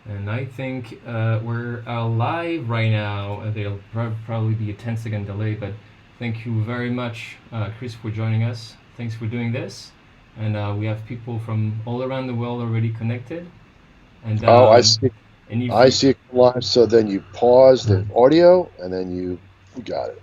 And I think we're live right now. There'll probably be a 10-second delay, but thank you very much, Chris, for joining us. Thanks for doing this. And we have people from all around the world already connected. And Oh, if I you, see it live. So then you pause the audio and then you got it.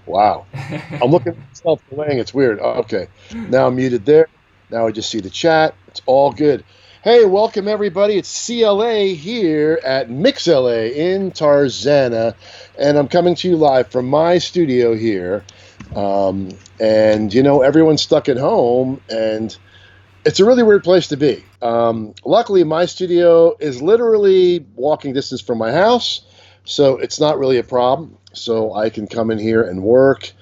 Wow. I'm looking at myself delaying. It's weird. Okay. Now I'm muted there. Now I just see the chat. It's all good. Hey, welcome everybody. It's CLA here at MixLA in Tarzana. And I'm coming to you live from my studio here. And everyone's stuck at home and it's a really weird place to be. Luckily, my studio is literally walking distance from my house, so it's not really a problem. So I can come in here and work,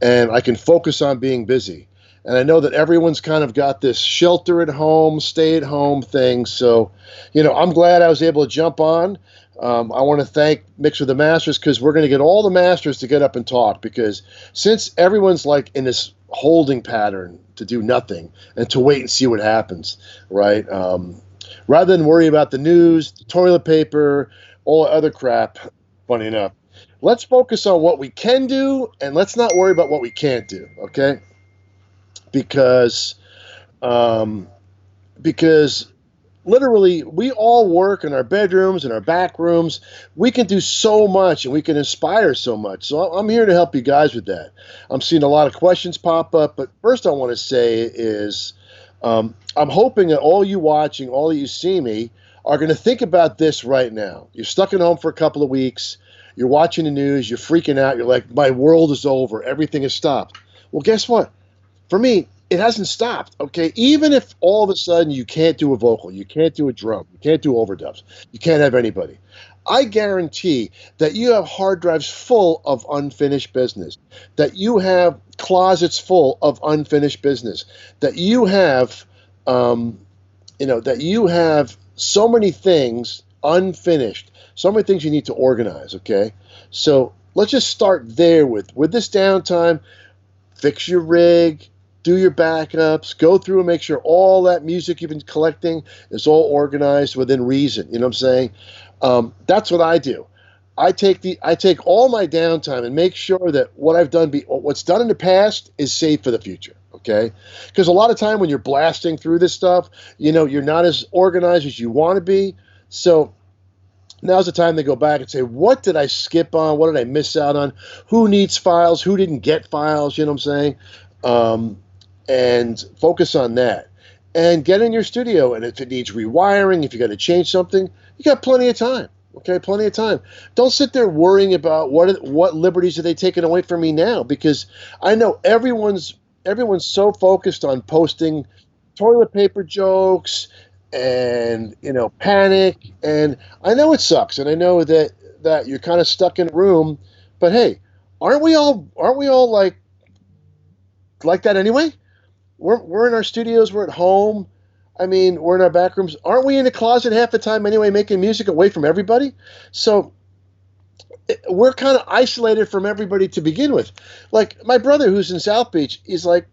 and I can focus on being busy. And I know that everyone's kind of got this shelter at home, stay at home thing. So, I'm glad I was able to jump on. I want to thank Mix with the Masters because we're going to get all the Masters to get up and talk because since everyone's like in this holding pattern to do nothing and to wait and see what happens, right? Rather than worry about the news, the toilet paper, all the other crap, funny enough, let's focus on what we can do and let's not worry about what we can't do, okay? Because um, because literally we all work in our bedrooms and our back rooms. We can do so much and we can inspire so much. So I'm here to help you guys with that. I'm seeing a lot of questions pop up, but first I want to say is I'm hoping that all you watching, all you see me, are going to think about this right now. You're stuck at home for a couple of weeks. You're watching the news. You're freaking out. You're like, my world is over. Everything has stopped. Well, guess what? For me, it hasn't stopped. Okay, even if all of a sudden you can't do a vocal, you can't do a drum, you can't do overdubs, you can't have anybody. I guarantee that you have hard drives full of unfinished business, that you have closets full of unfinished business, that you have, um, that you have so many things unfinished, so many things you need to organize. Okay, so let's just start there with this downtime. Fix your rig, do your backups, go through and make sure all that music you've been collecting is all organized within reason. You know what I'm saying? That's what I do. I take all my downtime and make sure that what's done in the past is safe for the future. Okay, because a lot of time when you're blasting through this stuff, you're not as organized as you want to be. So now's the time to go back and say, what did I skip on? What did I miss out on? Who needs files? Who didn't get files? You know what I'm saying? Um, and focus on that. And get in your studio. And if it needs rewiring, if you got to change something, you got plenty of time. Okay, plenty of time. Don't sit there worrying about what liberties are they taking away from me now, because I know everyone's so focused on posting toilet paper jokes and panic, and I know it sucks, and I know that you're kind of stuck in a room, but hey, aren't we all like that anyway? We're in our studios, we're at home. I mean, we're in our back rooms. Aren't we in the closet half the time anyway, making music away from everybody? So we're kind of isolated from everybody to begin with. Like my brother who's in South Beach, he's like,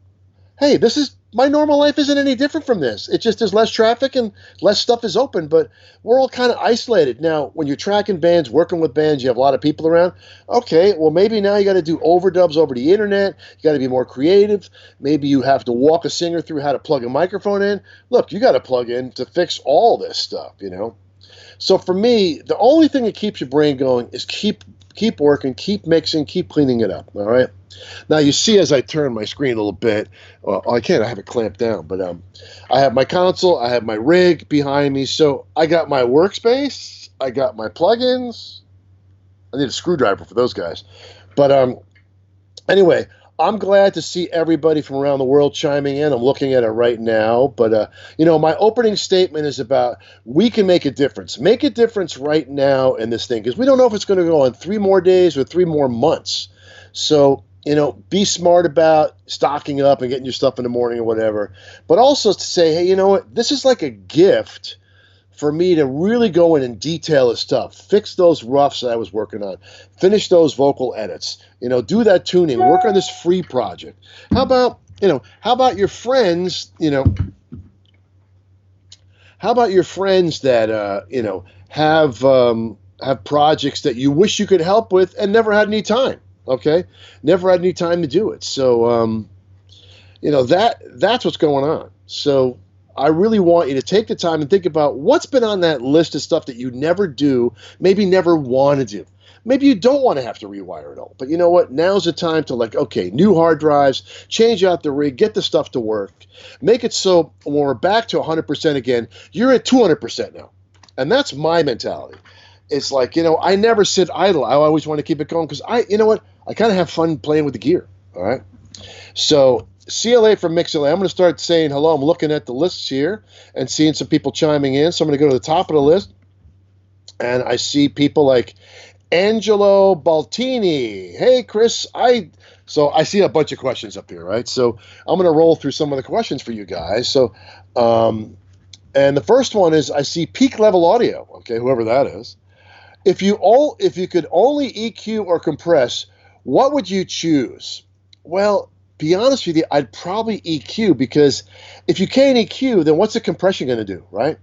hey, this is my normal life isn't any different from this. It's just there's less traffic and less stuff is open, but we're all kind of isolated. Now, when you're tracking bands, working with bands, you have a lot of people around. Okay, well, maybe now you got to do overdubs over the internet. You got to be more creative. Maybe you have to walk a singer through how to plug a microphone in. Look, you got to plug in to fix all this stuff. So for me, the only thing that keeps your brain going is keep working, keep mixing, keep cleaning it up. All right. Now you see as I turn my screen a little bit, well, I can't. I have it clamped down, but I have my console, I have my rig behind me, so I got my workspace, I got my plugins. I need a screwdriver for those guys, but anyway, I'm glad to see everybody from around the world chiming in. I'm looking at it right now. But, my opening statement is about we can make a difference. Make a difference right now in this thing because we don't know if it's going to go on 3 more days or 3 more months. So, be smart about stocking up and getting your stuff in the morning or whatever. But also to say, hey, you know what? This is like a gift for me to really go in and detail his stuff, fix those roughs that I was working on, finish those vocal edits, do that tuning, work on this free project. How about, how about your friends, How about your friends that have projects that you wish you could help with and never had any time? Okay, never had any time to do it. So that's what's going on. So I really want you to take the time and think about what's been on that list of stuff that you never do, maybe never want to do. Maybe you don't want to have to rewire it all. But you know what? Now's the time to okay, new hard drives, change out the rig, get the stuff to work, make it so when we're back to 100% again, you're at 200% now. And that's my mentality. It's I never sit idle. I always want to keep it going because I kind of have fun playing with the gear. All right. So CLA from MixLA, I'm going to start saying hello. I'm looking at the lists here and seeing some people chiming in. So I'm going to go to the top of the list, and I see people like Angelo Baltini. Hey, Chris. So I see a bunch of questions up here, right? So I'm going to roll through some of the questions for you guys. So, and the first one is I see peak level audio. Okay, whoever that is. If you could only EQ or compress, what would you choose? Well, be honest with you, I'd probably EQ, because if you can't EQ, then what's the compression going to do, right?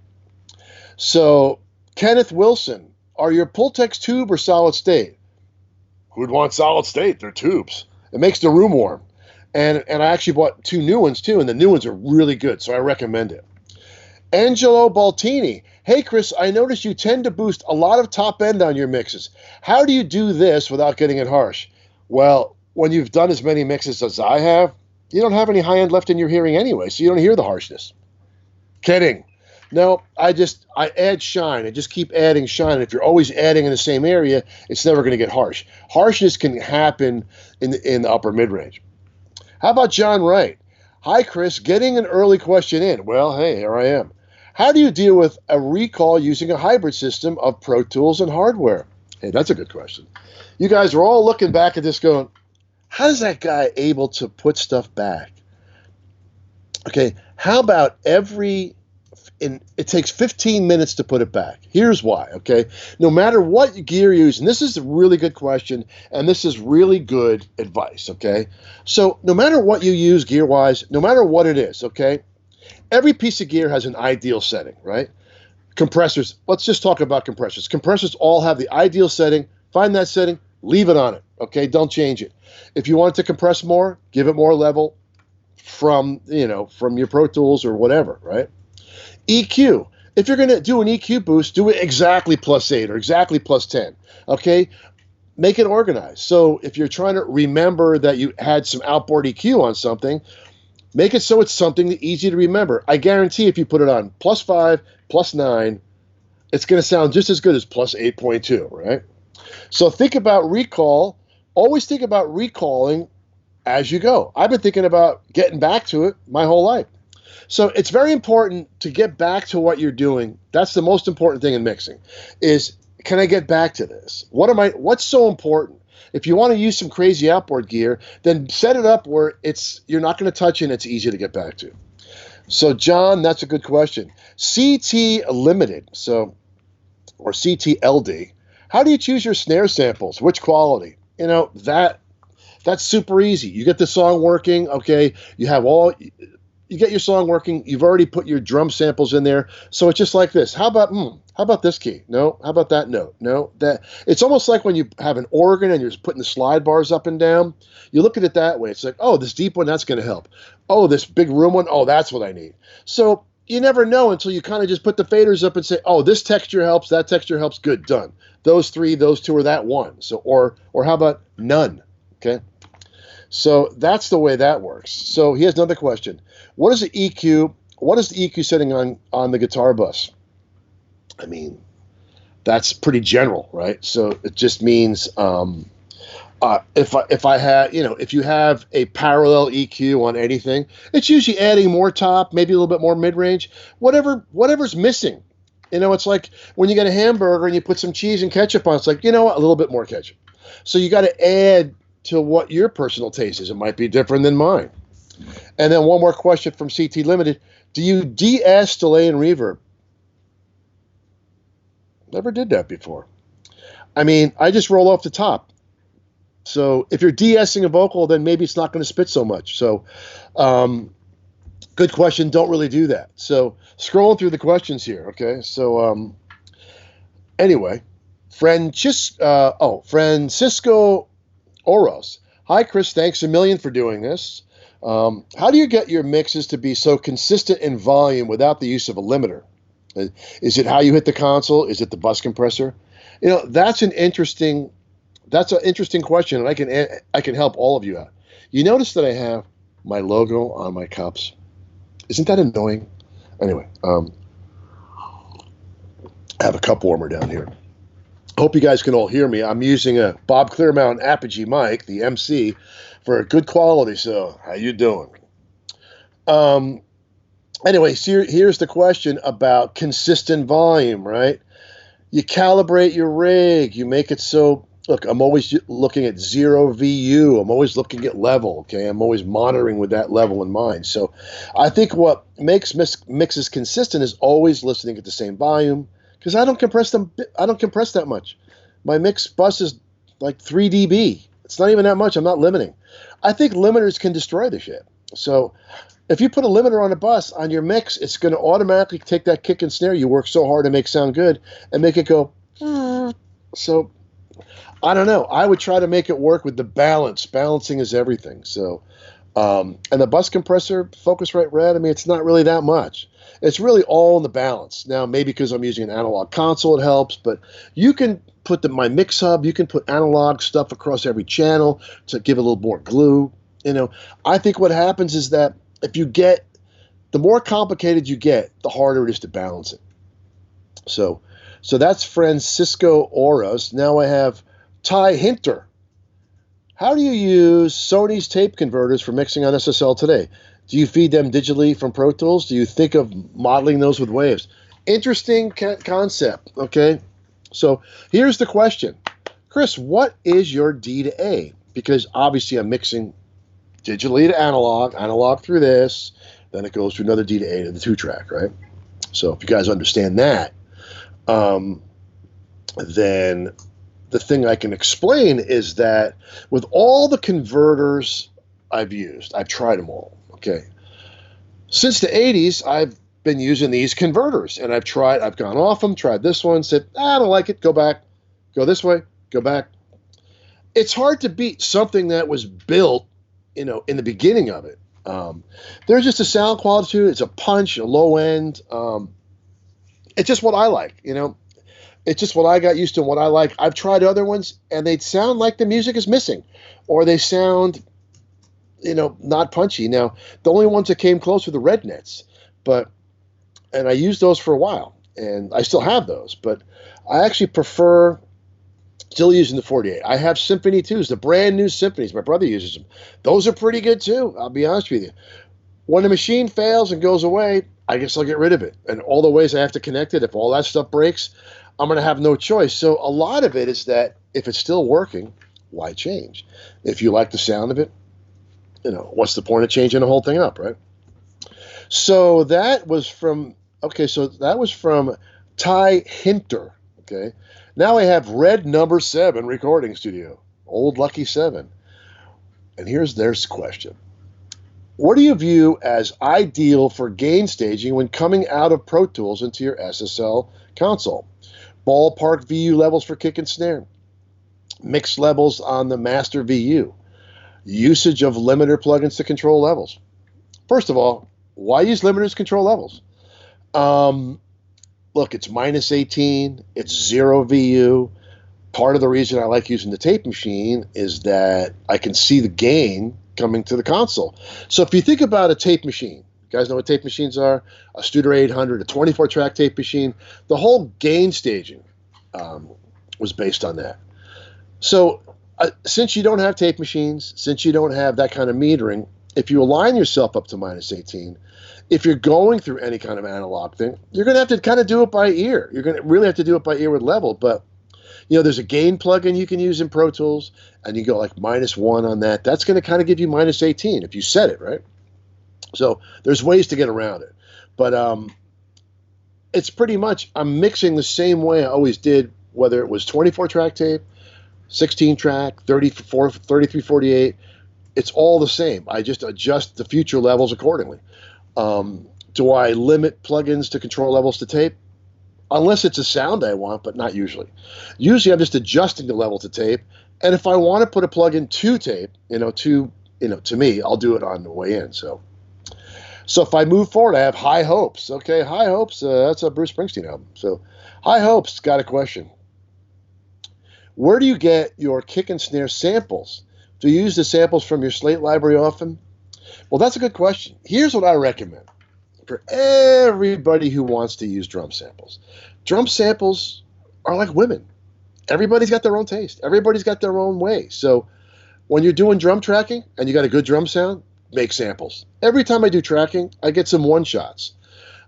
So, Kenneth Wilson, are your Pultex tube or solid state? Who'd want solid state? They're tubes. It makes the room warm. And I actually bought 2 new ones too, and the new ones are really good, so I recommend it. Angelo Baltini, hey Chris, I noticed you tend to boost a lot of top end on your mixes. How do you do this without getting it harsh? Well, when you've done as many mixes as I have, you don't have any high end left in your hearing anyway, so you don't hear the harshness. Kidding. No, I add shine. I just keep adding shine. And if you're always adding in the same area, it's never going to get harsh. Harshness can happen in the upper mid-range. How about John Wright? Hi, Chris. Getting an early question in. Well, hey, here I am. How do you deal with a recall using a hybrid system of Pro Tools and hardware? Hey, that's a good question. You guys are all looking back at this going, how is that guy able to put stuff back? Okay, how about it takes 15 minutes to put it back. Here's why, okay? No matter what gear you use, and this is a really good question, and this is really good advice, okay? So no matter what you use gear-wise, no matter what it is, okay? Every piece of gear has an ideal setting, right? Compressors, let's just talk about compressors. Compressors all have the ideal setting. Find that setting, leave it on it, okay? Don't change it. If you want it to compress more, give it more level from your Pro Tools or whatever, right? EQ. If you're going to do an EQ boost, do it exactly +8 or exactly +10, okay? Make it organized. So if you're trying to remember that you had some outboard EQ on something, make it so it's something easy to remember. I guarantee if you put it on +5, +9, it's going to sound just as good as +8.2, right? So think about recall. Always think about recalling as you go. I've been thinking about getting back to it my whole life. So it's very important to get back to what you're doing. That's the most important thing in mixing is, can I get back to this? What's so important? If you want to use some crazy outboard gear, then set it up where you're not going to touch it and it's easy to get back to. So John, that's a good question. CT Limited, or CTLD. How do you choose your snare samples? Which quality? That's super easy. You get the song working, okay? You get your song working. You've already put your drum samples in there. So it's just like this. How about this key? No. How about that note? No. That. It's almost like when you have an organ and you're just putting the slide bars up and down. You look at it that way. It's like, oh, this deep one, that's going to help. Oh, this big room one, oh, that's what I need. So you never know until you kind of just put the faders up and say, oh, this texture helps, that texture helps. Good, done. Those 3, those 2, or that 1. So or how about none? Okay. So that's the way that works. So here's another question. What is the EQ setting on the guitar bus? I mean, that's pretty general, right? So it just means if you have a parallel EQ on anything, it's usually adding more top, maybe a little bit more mid-range, whatever's missing. It's like when you get a hamburger and you put some cheese and ketchup on, it's like, a little bit more ketchup. So you got to add to what your personal taste is. It might be different than mine. And then one more question from CT Limited. Do you de-ess, delay, and reverb? Never did that before. I mean, I just roll off the top. So if you're de-essing a vocal, then maybe it's not going to spit so much. So, Good question. Don't really do that. So scrolling through the questions here. Okay. So anyway, Francisco Oros. Hi, Chris. Thanks a million for doing this. How do you get your mixes to be so consistent in volume without the use of a limiter? Is it how you hit the console? Is it the bus compressor? That's an interesting question, and I can help all of you out. You notice that I have my logo on my cups. Isn't that annoying? Anyway, I have a cup warmer down here. I hope you guys can all hear me. I'm using a Bob Clearmountain Apogee mic, the MC, for good quality. So, how you doing? Anyway, here's the question about consistent volume, right? You calibrate your rig. You make it so, look, I'm always looking at 0 VU. I'm always looking at level, okay? I'm always monitoring with that level in mind. So I think what makes mixes consistent is always listening at the same volume, because I don't compress that much. My mix bus is like 3 dB. It's not even that much. I'm not limiting. I think limiters can destroy the shit. So if you put a limiter on a bus on your mix, it's going to automatically take that kick and snare you work so hard to make sound good and make it go. So I don't know. I would try to make it work with the balance. Balancing is everything. So, and the bus compressor, Focusrite Red, I mean, it's not really that much. It's really all in the balance. Now, maybe because I'm using an analog console, it helps, but you can put my mix hub, you can put analog stuff across every channel to give it a little more glue. I think what happens is that the more complicated you get, the harder it is to balance it. So that's Francisco Oros. Now I have Ty Hinter. How do you use Sony's tape converters for mixing on SSL today? Do you feed them digitally from Pro Tools? Do you think of modeling those with waves? Interesting concept, okay? So here's the question. Chris, what is your D to A? Because obviously I'm mixing digitally to analog through this, then it goes to another D to A to the 2-track, right? So if you guys understand that, then the thing I can explain is that with all the converters I've used, I've tried them all, okay? Since the 80s, I've been using these converters, and I've gone off them, tried this one, said, I don't like it, go back, go this way, go back. It's hard to beat something that was built in the beginning of it. There's just a sound quality to it. It's a punch, a low end. It's just what I like, It's just what I got used to and what I like. I've tried other ones, and they sound like the music is missing, or they sound, not punchy. Now, the only ones that came close were the Red Nets, and I used those for a while, and I still have those, but I actually prefer still using the 48. I have Symphony 2s, the brand new Symphonies. My brother uses them. Those are pretty good too, I'll be honest with you. When a machine fails and goes away, I guess I'll get rid of it. And all the ways I have to connect it, if all that stuff breaks, I'm going to have no choice. So a lot of it is that if it's still working, why change? If you like the sound of it, what's the point of changing the whole thing up, right? So that was from Ty Hinter, okay? Now I have Red Number 7 Recording Studio, Old Lucky 7. And here's their question. What do you view as ideal for gain staging when coming out of Pro Tools into your SSL console? Ballpark VU levels for kick and snare. Mix levels on the master VU. Usage of limiter plugins to control levels. First of all, why use limiters to control levels? Look, it's -18. It's 0 VU. Part of the reason I like using the tape machine is that I can see the gain coming to the console. So if you think about a tape machine, you guys know what tape machines are? A Studer 800, a 24-track tape machine. The whole gain staging was based on that. So since you don't have tape machines, since you don't have that kind of metering, if you align yourself up to -18, if you're going through any kind of analog thing, you're going to have to kind of do it by ear. You're going to really have to do it by ear with level. But, there's a gain plugin you can use in Pro Tools, and you go like -1 on that. That's going to kind of give you -18 if you set it, right? So there's ways to get around it. But it's pretty much, I'm mixing the same way I always did, whether it was 24-track tape, 16-track, 3348. It's all the same. I just adjust the future levels accordingly. Do I limit plugins to control levels to tape? Unless it's a sound I want, but not usually. Usually I'm just adjusting the level to tape. And if I want to put a plugin to tape, to me, I'll do it on the way in. So if I move forward, I have High Hopes. Okay, High Hopes, that's a Bruce Springsteen album. So High Hopes got a question. Where do you get your kick and snare samples? Do you use the samples from your Slate library often? Well, that's a good question. Here's what I recommend for everybody who wants to use drum samples. Drum samples are like women. Everybody's got their own taste. Everybody's got their own way. So when you're doing drum tracking and you got a good drum sound, make samples. Every time I do tracking, I get some one-shots.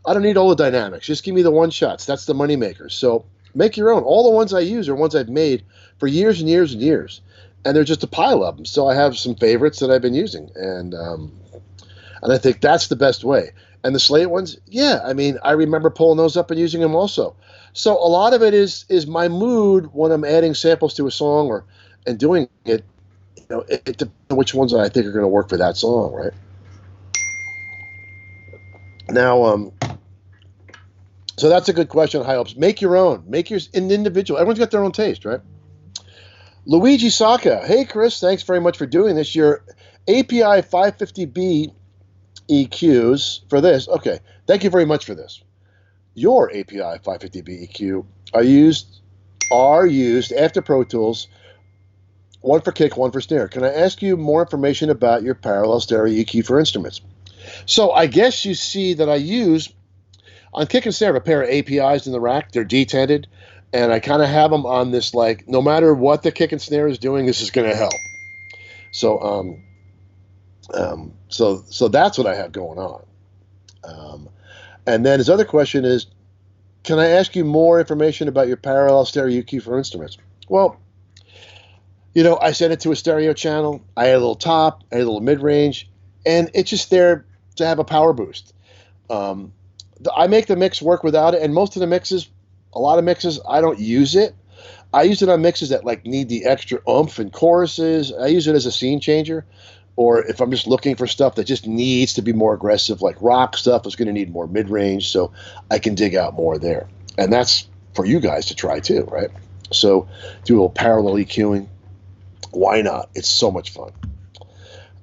I don't need all the dynamics. Just give me the one-shots. That's the moneymaker. So make your own. All the ones I use are ones I've made for years and years and years. And they're just a pile of them. So I have some favorites that I've been using. And I think that's the best way. And the Slate ones, yeah, I mean, I remember pulling those up and using them also. So a lot of it is my mood when I'm adding samples to a song and doing it. It depends on which ones I think are going to work for that song, right? Now, so that's a good question. High Hopes. Make your own. Make yours an individual. Everyone's got their own taste, right? Luigi Saka. Hey, Chris. Thanks very much for doing this. Your API 550B EQs for this. Okay. Thank you very much for this. Your API 550B EQ are used after Pro Tools, one for kick, one for snare. Can I ask you more information about your parallel stereo EQ for instruments? So I guess you see that I use, on kick and snare, a pair of APIs in the rack. They're detented, and I kind of have them on this, like, no matter what the kick and snare is doing, this is going to help. So, so that's what I have going on. And then his other question is, can I ask you more information about your parallel stereo EQ for instruments? Well, I sent it to a stereo channel. I had a little top, I had a little mid-range, and it's just there to have a power boost. I make the mix work without it, and most of the mixes, a lot of mixes, I don't use it. I use it on mixes that need the extra oomph and choruses. I use it as a scene changer. Or if I'm just looking for stuff that just needs to be more aggressive, like rock stuff is going to need more mid-range, so I can dig out more there. And that's for you guys to try too, right? So do a little parallel EQing. Why not? It's so much fun.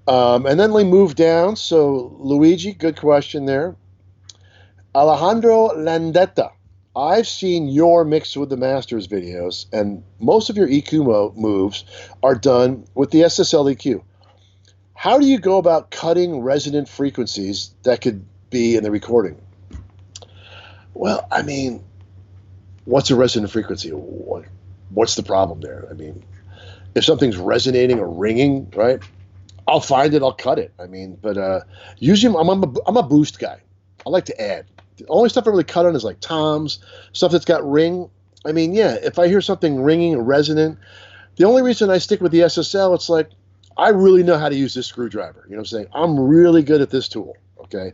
And then we move down. So Luigi, good question there. Alejandro Landetta. I've seen your Mix with the Masters videos, and most of your EQ moves are done with the SSL EQ. How do you go about cutting resonant frequencies that could be in the recording? Well, I mean, what's a resonant frequency? What's the problem there? I mean, if something's resonating or ringing, right, I'll find it, I'll cut it. I mean, but usually I'm a boost guy. I like to add. The only stuff I really cut on is like toms, stuff that's got ring. I mean, yeah, if I hear something ringing or resonant, the only reason I stick with the SSL, it's like, I really know how to use this screwdriver. You know what I'm saying? I'm really good at this tool, okay?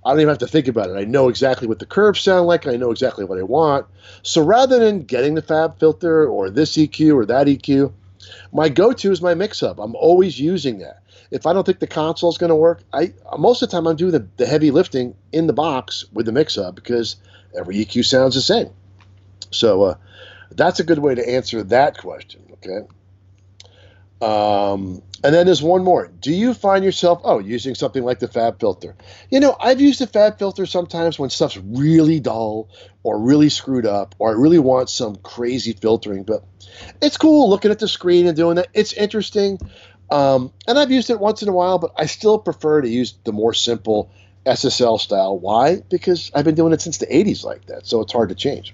I don't even have to think about it. I know exactly what the curves sound like. I know exactly what I want. So rather than getting the fab filter or this EQ or that EQ, my go-to is my mix hub. I'm always using that. If I don't think the console is going to work, most of the time I'm doing the heavy lifting in the box with the mix hub because every EQ sounds the same. So that's a good way to answer that question, okay? And then there's one more. Do you find yourself, using something like the fab filter? I've used the fab filter sometimes when stuff's really dull or really screwed up or I really want some crazy filtering, but it's cool looking at the screen and doing that. It's interesting. And I've used it once in a while, but I still prefer to use the more simple SSL style. Why? Because I've been doing it since the 80s like that, so it's hard to change.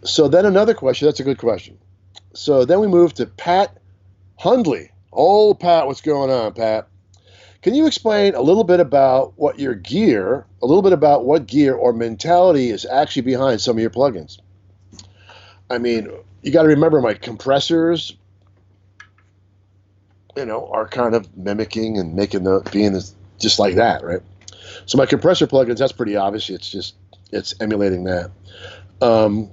So then another question, that's a good question. So then we move to Pat Hundley. Oh, Pat, what's going on, Pat? Can you explain a little bit about what gear or mentality is actually behind some of your plugins? I mean, you got to remember my compressors, are kind of mimicking and being just like that, right? So my compressor plugins, that's pretty obvious. It's emulating that. The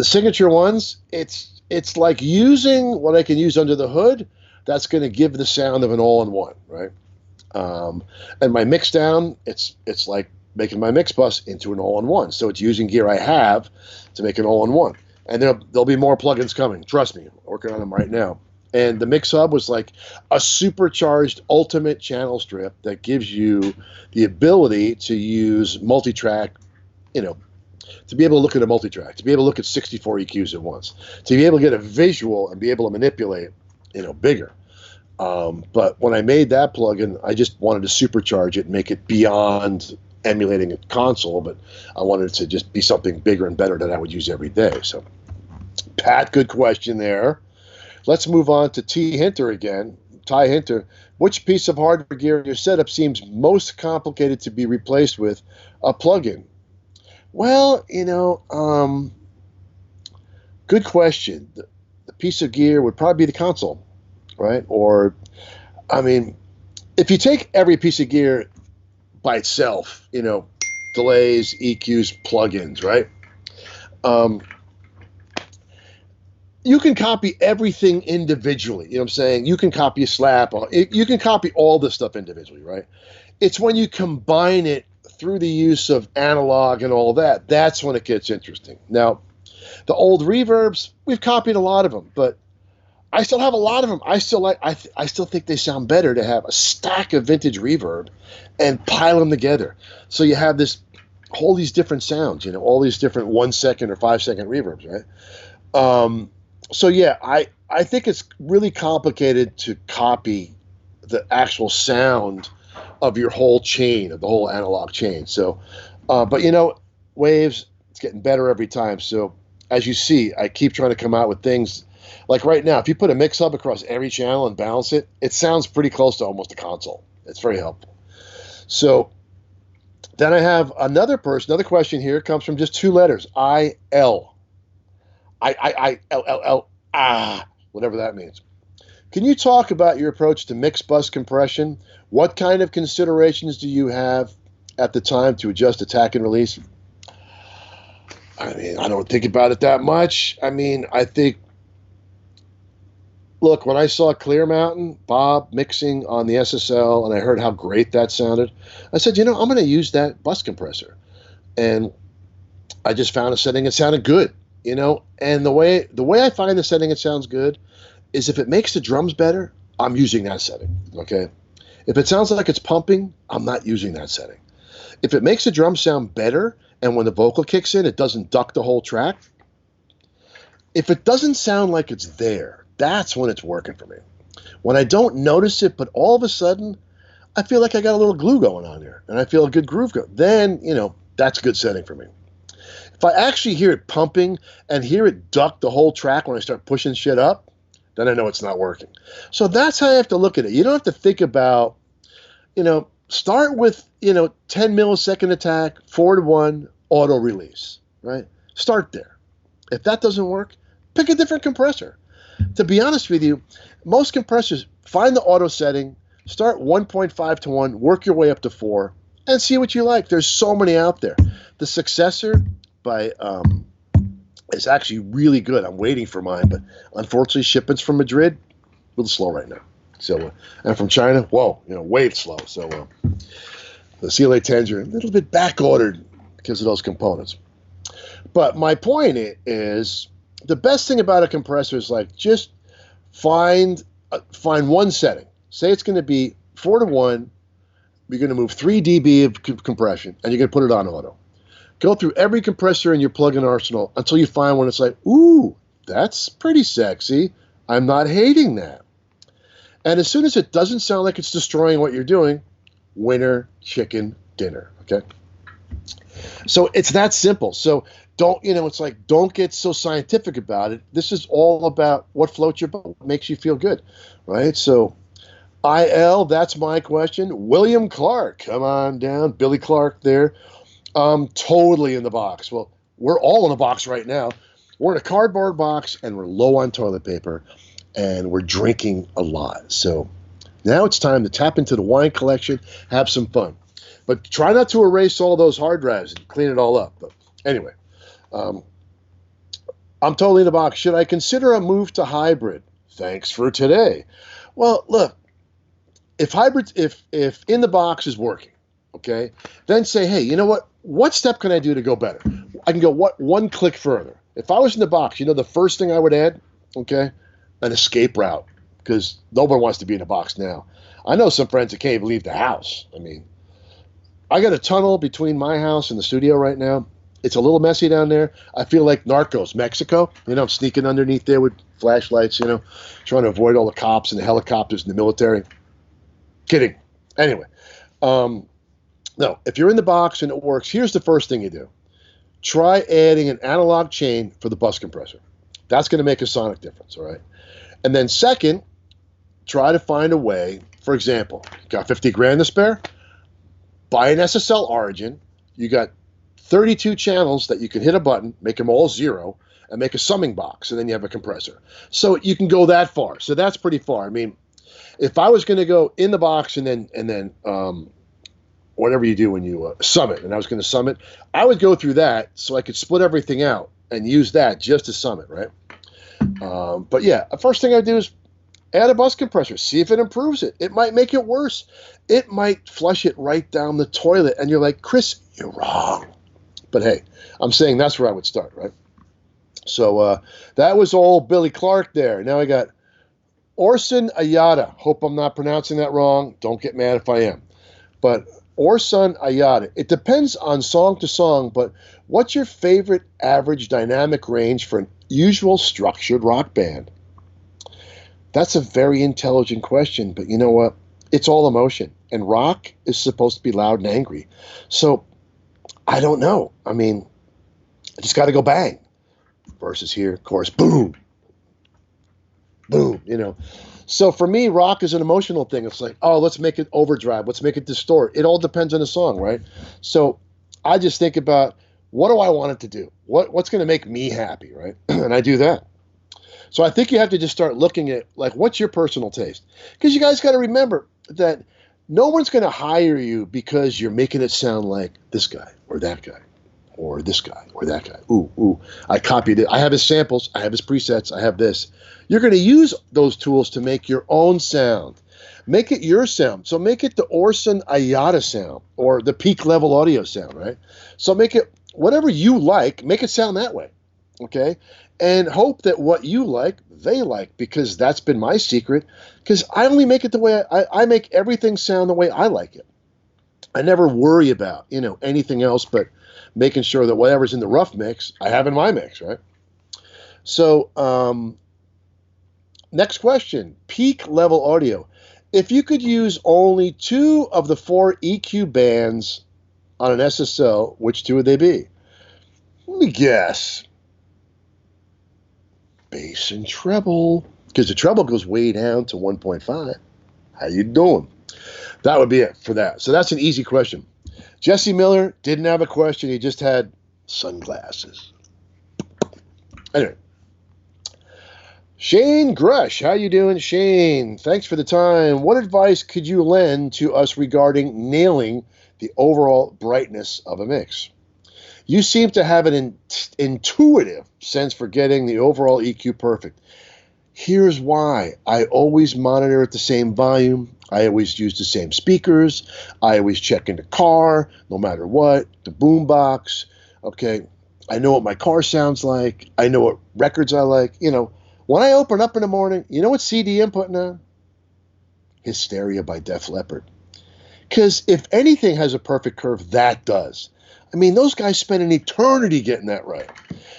signature ones, it's like using what I can use under the hood, that's going to give the sound of an all-in-one, right? And my mix down, it's like making my mix bus into an all-in-one. So it's using gear I have to make an all-in-one. And there'll be more plugins coming. Trust me, I'm working on them right now. And the mix hub was like a supercharged ultimate channel strip that gives you the ability to use multi-track, to be able to look at a multi-track, to be able to look at 64 EQs at once, to be able to get a visual and be able to manipulate, bigger. But when I made that plugin, I just wanted to supercharge it and make it beyond emulating a console, but I wanted it to just be something bigger and better that I would use every day. So, Pat, good question there. Let's move on to Ty Hinter. Which piece of hardware gear in your setup seems most complicated to be replaced with a plugin? Well, good question. The piece of gear would probably be the console, right? Or, if you take every piece of gear by itself, delays, EQs, plugins, right? You can copy everything individually. You know what I'm saying? You can copy a slap. You can copy all this stuff individually, right? It's when you combine it through the use of analog and all that, that's when it gets interesting. Now, the old reverbs, we've copied a lot of them, but I still have a lot of them. I still think they sound better to have a stack of vintage reverb and pile them together. So you have all these different sounds, all these different 1 second or 5 second reverbs, right? So yeah, I think it's really complicated to copy the actual sound of your whole chain, of the whole analog chain. So, but Waves, it's getting better every time. So as you see, I keep trying to come out with things like right now, if you put a mix up across every channel and balance it, it sounds pretty close to almost a console. It's very helpful. So then I have another question here comes from just 2 letters, I-L. I-L-L-L, whatever that means. Can you talk about your approach to mix bus compression? What kind of considerations do you have at the time to adjust attack and release? I don't think about it that much. I think, look, when I saw Clear Mountain, Bob mixing on the SSL, and I heard how great that sounded, I said, I'm going to use that bus compressor. And I just found a setting that sounded good, and the way I find the setting that sounds good is if it makes the drums better, I'm using that setting, okay? If it sounds like it's pumping, I'm not using that setting. If it makes the drum sound better, and when the vocal kicks in, it doesn't duck the whole track, if it doesn't sound like it's there, that's when it's working for me. When I don't notice it, but all of a sudden, I feel like I got a little glue going on there, and I feel a good groove going, then, that's a good setting for me. If I actually hear it pumping and hear it duck the whole track when I start pushing shit up, then I know it's not working. So that's how I have to look at it. You don't have to think about, start with, 10 millisecond attack, 4-to-1, auto release, right? Start there. If that doesn't work, pick a different compressor. To be honest with you, most compressors, find the auto setting, start 1.5-to-1, work your way up to 4, and see what you like. There's so many out there. The Successor by is actually really good. I'm waiting for mine, but unfortunately, shipments from Madrid, a little slow right now. So, and from China, way slow. So, the CLA-10s are a little bit back-ordered because of those components. But my point is, the best thing about a compressor is just find one setting. Say it's going to be 4-to-1. You're going to move 3 dB of compression, and you're going to put it on auto. Go through every compressor in your plug-in arsenal until you find one that's like, ooh, that's pretty sexy. I'm not hating that. And as soon as it doesn't sound like it's destroying what you're doing, winner, chicken, dinner, okay? So it's that simple. So don't get so scientific about it. This is all about what floats your boat, what makes you feel good, right? So IL, that's my question. William Clark, come on down. Billy Clark there. Totally in the box. Well, we're all in a box right now. We're in a cardboard box, and we're low on toilet paper, and we're drinking a lot. So now it's time to tap into the wine collection, have some fun. But try not to erase all those hard drives and clean it all up. But anyway, I'm totally in the box. Should I consider a move to hybrid? Thanks for today. Well, look, if in the box is working, okay, then say, hey, you know what? What step can I do to go better? I can go one click further. If I was in the box, the first thing I would add, okay, an escape route, because nobody wants to be in a box now. I know some friends that can't even leave the house. I mean, I got a tunnel between my house and the studio right now. It's a little messy down there. I feel like Narcos, Mexico. I'm sneaking underneath there with flashlights, trying to avoid all the cops and the helicopters and the military. Kidding. Anyway, no, if you're in the box and it works, here's the first thing you do. Try adding an analog chain for the bus compressor. That's going to make a sonic difference, all right? And then second, try to find a way, for example, got 50 grand to spare? Buy an SSL Origin. You got 32 channels that you can hit a button, make them all zero, and make a summing box, and then you have a compressor. So you can go that far. So that's pretty far. I mean, if I was going to go in the box and then whatever you do when you sum it, and I was going to sum it, I would go through that so I could split everything out and use that just to sum it, right? But yeah, the first thing I do is add a bus compressor. See if it improves it. It might make it worse. It might flush it right down the toilet, and you're like, Chris, you're wrong. But hey, I'm saying that's where I would start, right? So that was old Billy Clark there. Now I got Orson Ayada. Hope I'm not pronouncing that wrong. Don't get mad if I am. But Orson Ayada. It depends on song to song, but what's your favorite average dynamic range for an usual structured rock band? That's a very intelligent question, but you know what? It's all emotion, and rock is supposed to be loud and angry. So I don't know. I mean, I just got to go bang. Versus here, chorus, boom, boom, So for me, rock is an emotional thing. It's like, oh, let's make it overdrive. Let's make it distort. It all depends on the song, right? So I just think about, what do I want it to do? What's going to make me happy, right? And I do that. So I think you have to just start looking at, like, what's your personal taste? Because you guys got to remember that no one's going to hire you because you're making it sound like this guy or that guy or this guy or that guy. Ooh, I copied it. I have his samples. I have his presets. I have this. You're going to use those tools to make your own sound. Make it your sound. So make it the Orson Ayada sound or the peak level audio sound, right? So make it whatever you like, make it sound that way, okay? And hope that what you like, they like, because that's been my secret, because I only make it the way I make everything sound the way I like it. I never worry about, anything else but making sure that whatever's in the rough mix, I have in my mix, right? So, next question, peak level audio. If you could use only 2 of the 4 EQ bands on an SSL, which 2 would they be? Let me guess. Bass and treble, because the treble goes way down to 1.5. How you doing? That would be it for that. So that's an easy question. Jesse Miller didn't have a question. He just had sunglasses. Anyway. Shane Grush, how you doing, Shane? Thanks for the time. What advice could you lend to us regarding nailing the overall brightness of a mix? You seem to have an intuitive sense for getting the overall EQ perfect. Here's why. I always monitor at the same volume. I always use the same speakers. I always check in the car, no matter what, the boom box. Okay, I know what my car sounds like. I know what records I like. When I open up in the morning, you know what CD I'm putting on? Hysteria by Def Leppard. Because if anything has a perfect curve, that does. I mean, those guys spent an eternity getting that right.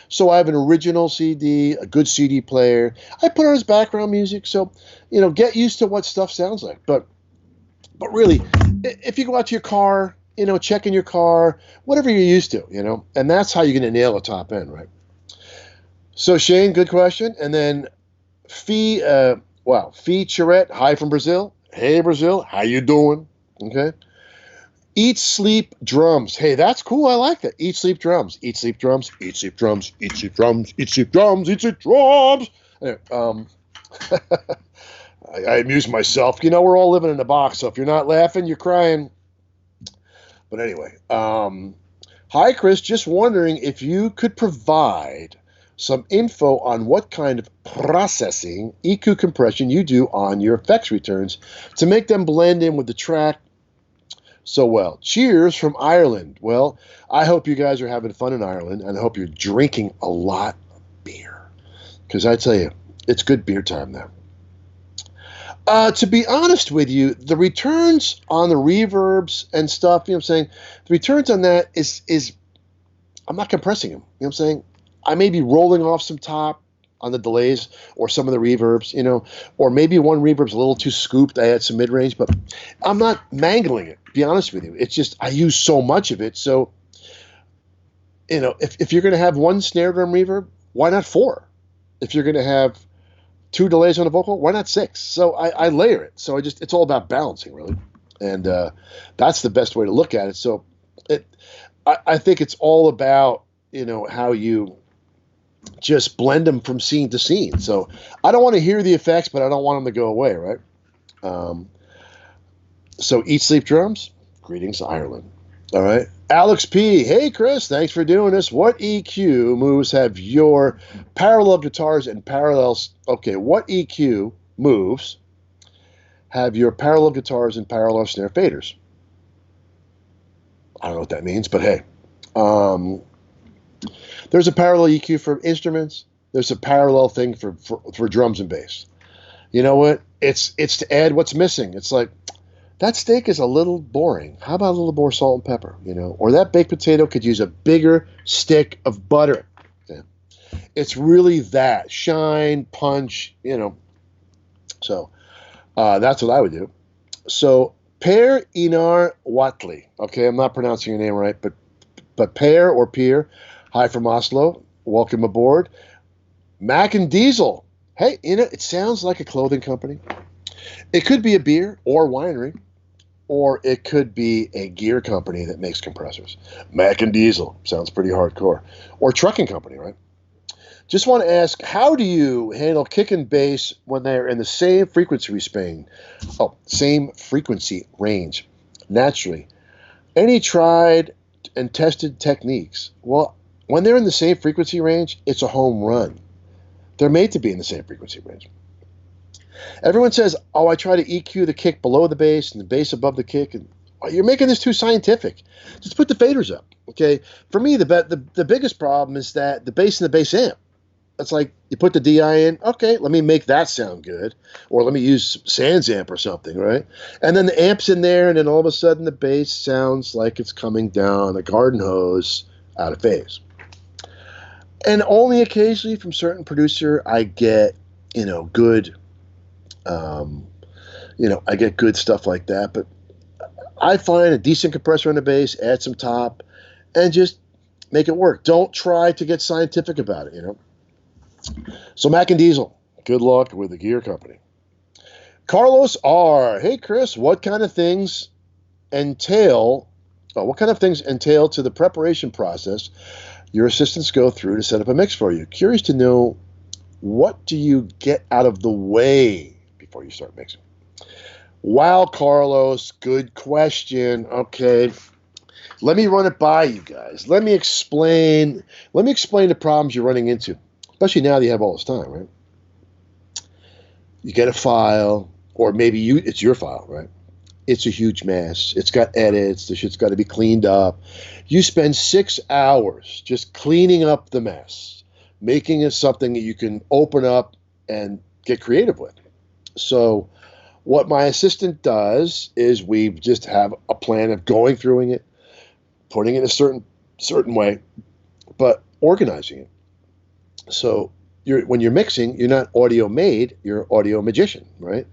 So I have an original CD, a good CD player. I put on his background music. So, get used to what stuff sounds like. But really, if you go out to your car, check in your car, whatever you're used to, and that's how you're going to nail the top end, right? So Shane, good question. And then Fee Charette, hi from Brazil. Hey, Brazil, how you doing? Okay. Eat, sleep, drums. Hey, that's cool. I like that. Eat, sleep, drums. Eat, sleep, drums. Eat, sleep, drums. Eat, sleep, drums. Eat, sleep, drums. Eat, sleep, drums. Anyway, I amuse myself. We're all living in a box, so if you're not laughing, you're crying. But anyway, hi, Chris. Just wondering if you could provide some info on what kind of processing, EQ compression you do on your effects returns to make them blend in with the track so well. Cheers from Ireland. Well, I hope you guys are having fun in Ireland, and I hope you're drinking a lot of beer, because I tell you, it's good beer time there. To be honest with you, the returns on the reverbs and stuff, you know what I'm saying? The returns on that is I'm not compressing them. You know what I'm saying? I may be rolling off some top on the delays or some of the reverbs, or maybe one reverb's a little too scooped. I add some mid-range, but I'm not mangling it, to be honest with you. It's just I use so much of it. So, if you're going to have one snare drum reverb, why not 4? If you're going to have 2 delays on a vocal, why not 6? So I layer it. So it's all about balancing, really. And that's the best way to look at it. So I think it's all about, how you just blend them from scene to scene. So I don't want to hear the effects, but I don't want them to go away, right? So Eat Sleep Drums, greetings, Ireland. All right. Alex P. Hey, Chris, thanks for doing this. What EQ moves have your parallel guitars and parallels? Okay, what EQ moves have your parallel guitars and parallel snare faders? I don't know what that means, but hey. There's a parallel EQ for instruments. There's a parallel thing for drums and bass. You know what? It's to add what's missing. It's like, that steak is a little boring. How about a little more salt and pepper, Or that baked potato could use a bigger stick of butter. Yeah. It's really that. Shine, punch, So that's what I would do. So Per Inar Watley. Okay, I'm not pronouncing your name right, but Per or Pier, hi from Oslo. Welcome aboard. Mac and Diesel. Hey, it sounds like a clothing company. It could be a beer or winery, or it could be a gear company that makes compressors. Mac and Diesel sounds pretty hardcore. Or trucking company, right? Just want to ask, how do you handle kick and bass when they're in the same frequency range? Naturally. Any tried and tested techniques? Well, when they're in the same frequency range, it's a home run. They're made to be in the same frequency range. Everyone says, I try to EQ the kick below the bass and the bass above the kick. And you're making this too scientific. Just put the faders up, okay? For me, the biggest problem is that the bass in the bass amp. It's like you put the DI in, okay, let me make that sound good. Or let me use Sans amp or something, right? And then the amp's in there, and then all of a sudden the bass sounds like it's coming down a garden hose out of phase. And only occasionally from certain producer I get, good, I get good stuff like that. But I find a decent compressor on the bass, add some top, and just make it work. Don't try to get scientific about it, So Mac and Diesel, good luck with the gear company. Carlos R. Hey, Chris, what kind of things entail to the preparation process your assistants go through to set up a mix for you? Curious to know, what do you get out of the way before you start mixing? Wow, Carlos, good question. Okay, let me run it by you guys. Let me explain the problems you're running into, especially now that you have all this time, right? You get a file, or maybe it's your file, right? It's a huge mess. It's got edits. The shit's got to be cleaned up. You spend 6 hours just cleaning up the mess, making it something that you can open up and get creative with. So what my assistant does is we just have a plan of going through it, putting it in a certain way, but organizing it. So when you're mixing, you're not audio made, you're audio magician, right?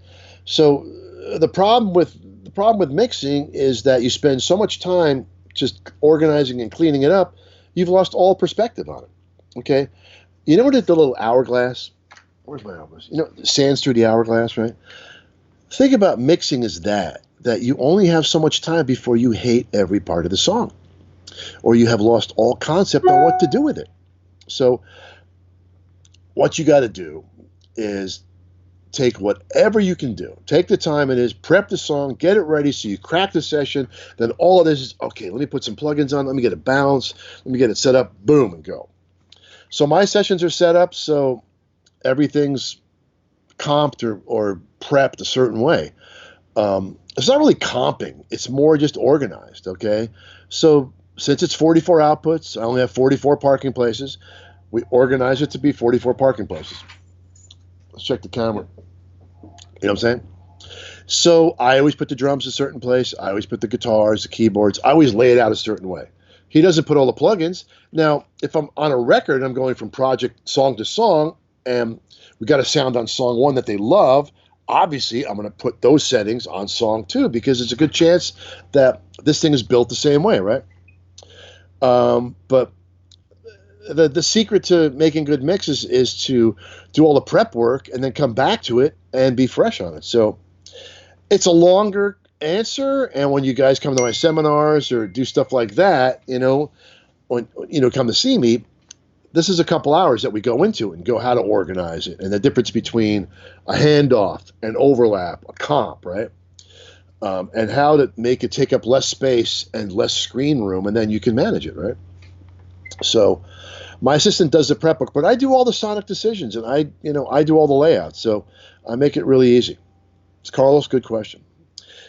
So the problem with mixing is that you spend so much time just organizing and cleaning it up, you've lost all perspective on it. Okay, you know what the little hourglass? Where's my hourglass? Sands through the hourglass, right? Think about mixing as that you only have so much time before you hate every part of the song, or you have lost all concept on what to do with it. So what you got to do is take whatever you can do. Take the time it is, prep the song, get it ready so you crack the session. Then all of this is, okay, let me put some plugins on, let me get it balanced, let me get it set up, boom, and go. So my sessions are set up so everything's comped or prepped a certain way. It's not really comping. It's more just organized, okay? So since it's 44 outputs, I only have 44 parking places. We organize it to be 44 parking places. Let's check the camera. You know what I'm saying? So I always put the drums a certain place. I always put the guitars, the keyboards. I always lay it out a certain way. He doesn't put all the plugins. Now, if I'm on a record, I'm going from project song to song, and we got a sound on song one that they love. Obviously, I'm going to put those settings on song two because it's a good chance that this thing is built the same way, right? But the secret to making good mixes is to do all the prep work and then come back to it and be fresh on it. So it's a longer answer, and when you guys come to my seminars or do stuff like that, when come to see me, this is a couple hours that we go into and go how to organize it and the difference between a handoff, an overlap, a comp, right? And how to make it take up less space and less screen room, and then you can manage it, right? So my assistant does the prep work, but I do all the sonic decisions, and I do all the layouts, so I make it really easy. It's Carlos, good question.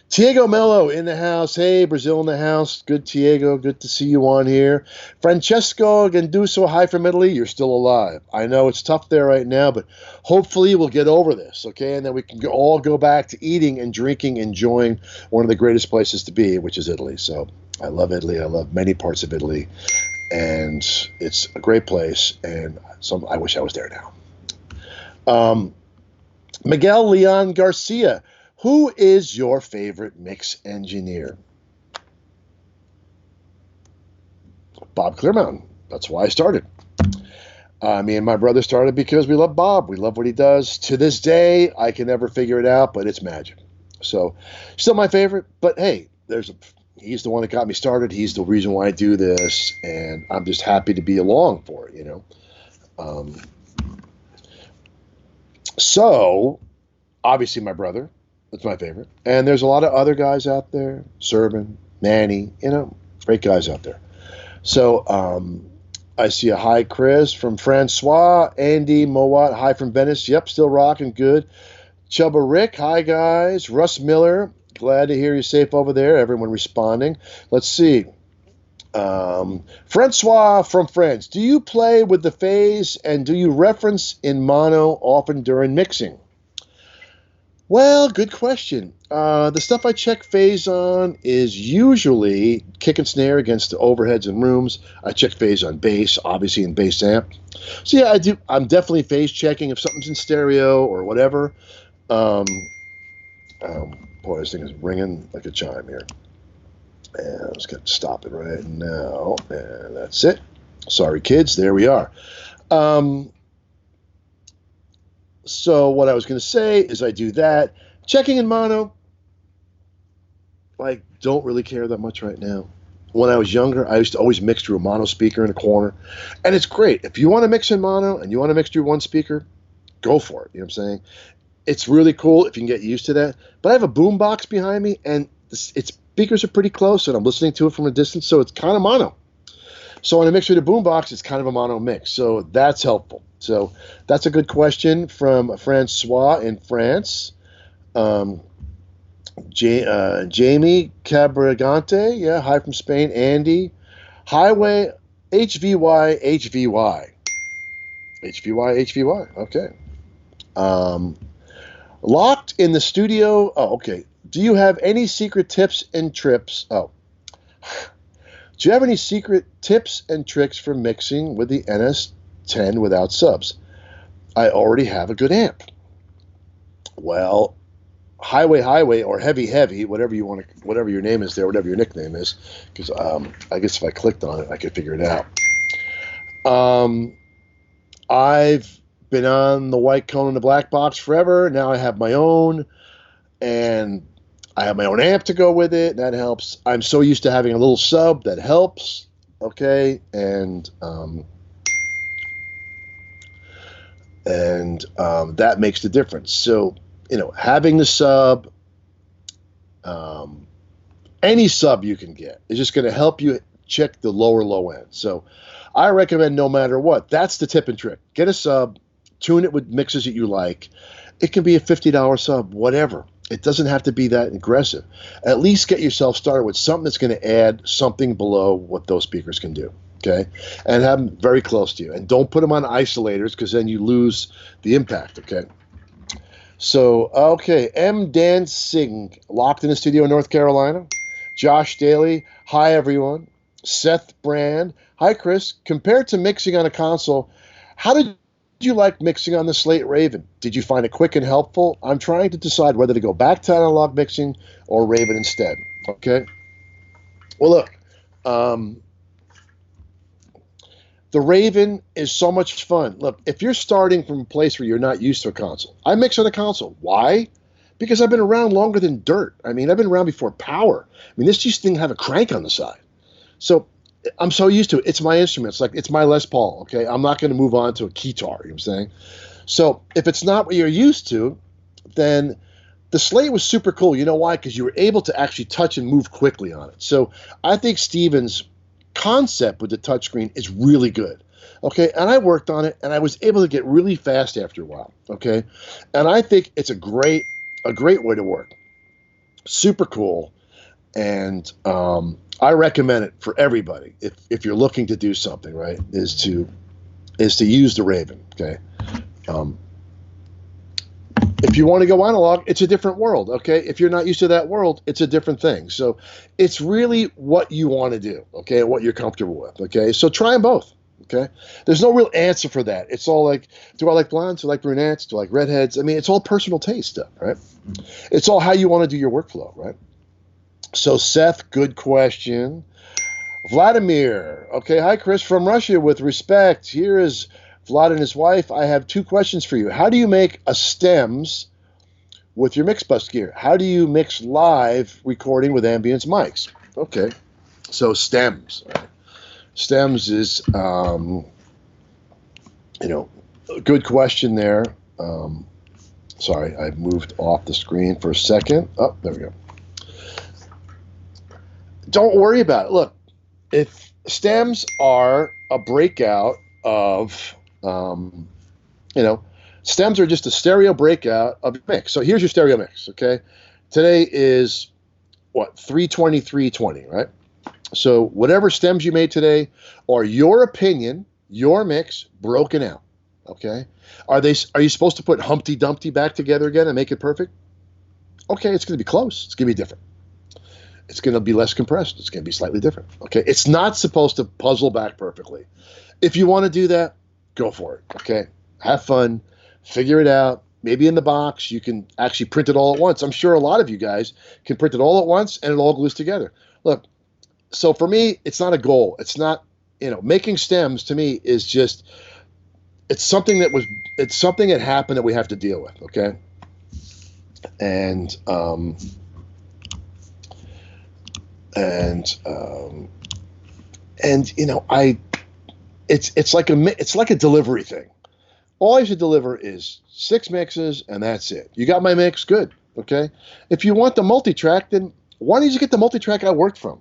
Tiago Mello in the house. Hey, Brazil in the house. Good, Tiago. Good to see you on here. Francesco Ganduso, hi from Italy. You're still alive. I know it's tough there right now, but hopefully we'll get over this, okay? And then we can all go back to eating and drinking, enjoying one of the greatest places to be, which is Italy. So I love Italy. I love many parts of Italy. And it's a great place, and I wish I was there now. Miguel Leon Garcia. Who is your favorite mix engineer? Bob Clearmountain. That's why I started. Me and my brother started because we love Bob. We love what he does. To this day, I can never figure it out, but it's magic. So, still my favorite. But hey, he's the one that got me started. He's the reason why I do this, and I'm just happy to be along for it, So, obviously, my brother. That's my favorite. And there's a lot of other guys out there, Serban, Manny, great guys out there. So I see a hi, Chris, from Francois. Andy Mowat, hi from Venice. Yep, still rocking, good. Chubba Rick, hi, guys. Russ Miller, glad to hear you safe over there. Everyone responding. Let's see. Francois from France, do you play with the phase and do you reference in mono often during mixing? Well, good question. The stuff I check phase on is usually kick and snare against the overheads and rooms. I check phase on bass, obviously in bass amp. So yeah, I do. I'm definitely phase checking if something's in stereo or whatever. Boy, this thing is ringing like a chime here. And I'm just going to stop it right now. And that's it. Sorry, kids. There we are. So what I was going to say is I do that. Checking in mono, don't really care that much right now. When I was younger, I used to always mix through a mono speaker in a corner. And it's great. If you want to mix in mono and you want to mix through one speaker, go for it. You know what I'm saying? It's really cool if you can get used to that. But I have a boom box behind me, and its speakers are pretty close, and I'm listening to it from a distance, so it's kind of mono. So when I mix with a boombox, it's kind of a mono mix. So that's helpful. So that's a good question from Francois in France. Jamie Cabragante, yeah, hi from Spain. Andy, Highway, HVY. Okay. Locked in the studio. Oh, okay. Do you have any secret tips and trips? Oh. Do you have any secret tips and tricks for mixing with the NS10 without subs? I already have a good amp. Well, Highway, or Heavy, whatever you want to, whatever your name is there, whatever your nickname is, because I guess if I clicked on it, I could figure it out. I've been on the white cone and the black box forever. Now I have my own, and I have my own amp to go with it. That helps. I'm so used to having a little sub that helps. Okay, and that makes the difference. So, having the sub, any sub you can get is just going to help you check the low end. So I recommend no matter what. That's the tip and trick. Get a sub, tune it with mixes that you like. It can be a $50 sub, whatever. It doesn't have to be that aggressive. At least get yourself started with something that's going to add something below what those speakers can do. Okay, and have them very close to you. And don't put them on isolators because then you lose the impact. Okay. So, okay, M. Dancing, locked in the studio in North Carolina. Josh Daly, hi everyone. Seth Brand, hi Chris. Compared to mixing on a console, how did you like mixing on the Slate Raven? Did you find it quick and helpful? I'm trying to decide whether to go back to analog mixing or Raven instead. Okay. Well, look, the Raven is so much fun. Look, if you're starting from a place where you're not used to a console, I mix on a console. Why? Because I've been around longer than dirt. I mean, I've been around before power. I mean, this used to have a crank on the side. So I'm so used to it. It's my instrument. It's like, it's my Les Paul, okay? I'm not going to move on to a keytar, you know what I'm saying? So if it's not what you're used to, then the Slate was super cool. You know why? Because you were able to actually touch and move quickly on it. So I think Steven's concept with the touchscreen is really good. Okay, and I worked on it, and I was able to get really fast after a while. Okay, and I think it's a great way to work. Super cool, and I recommend it for everybody if you're looking to do something, right? Is to use the Raven. Okay. If you want to go analog, it's a different world, okay? If you're not used to that world, it's a different thing. So it's really what you want to do, okay, what you're comfortable with, okay? So try them both, okay? There's no real answer for that. It's all like, do I like blondes? Do I like brunettes? Do I like redheads? I mean, it's all personal taste stuff, right? It's all how you want to do your workflow, right? So Seth, good question. Vladimir, okay, hi, Chris, from Russia, with respect. Here is Vlad and his wife. I have two questions for you. How do you make a stems with your mix bus gear? How do you mix live recording with ambience mics? Okay, so stems. Stems is, a good question there. Sorry, I moved off the screen for a second. Oh, there we go. Don't worry about it. Look, if stems are a breakout of stems are just a stereo breakout of your mix. So here's your stereo mix, okay? Today is, 320, right? So whatever stems you made today are your opinion, your mix, broken out, okay? Are you supposed to put Humpty Dumpty back together again and make it perfect? Okay, it's going to be close. It's going to be different. It's going to be less compressed. It's going to be slightly different, okay? It's not supposed to puzzle back perfectly. If you want to do that, go for it, okay? Have fun, figure it out. Maybe in the box, you can actually print it all at once. I'm sure a lot of you guys can print it all at once and it all glues together. Look, so for me, it's not a goal. It's not, making stems to me is just, it's something that happened that we have to deal with, okay? And it's like a delivery thing. All I should deliver is 6 mixes, and that's it. You got my mix? Good, okay? If you want the multi-track, then why don't you get the multi-track I worked from?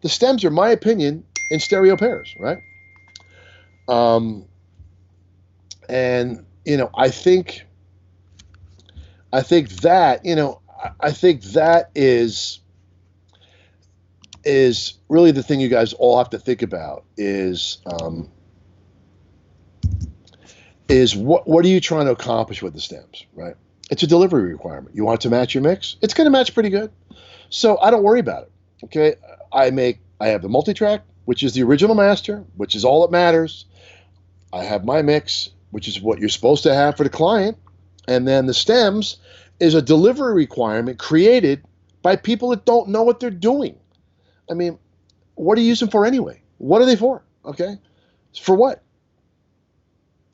The stems are my opinion in stereo pairs, right? I think that is really the thing you guys all have to think about is what are you trying to accomplish with the stems, right? It's a delivery requirement. You want it to match your mix? It's going to match pretty good. So I don't worry about it, okay? I have the multi-track, which is the original master, which is all that matters. I have my mix, which is what you're supposed to have for the client. And then the stems is a delivery requirement created by people that don't know what they're doing. I mean, what are you using for anyway? What are they for? Okay? For what?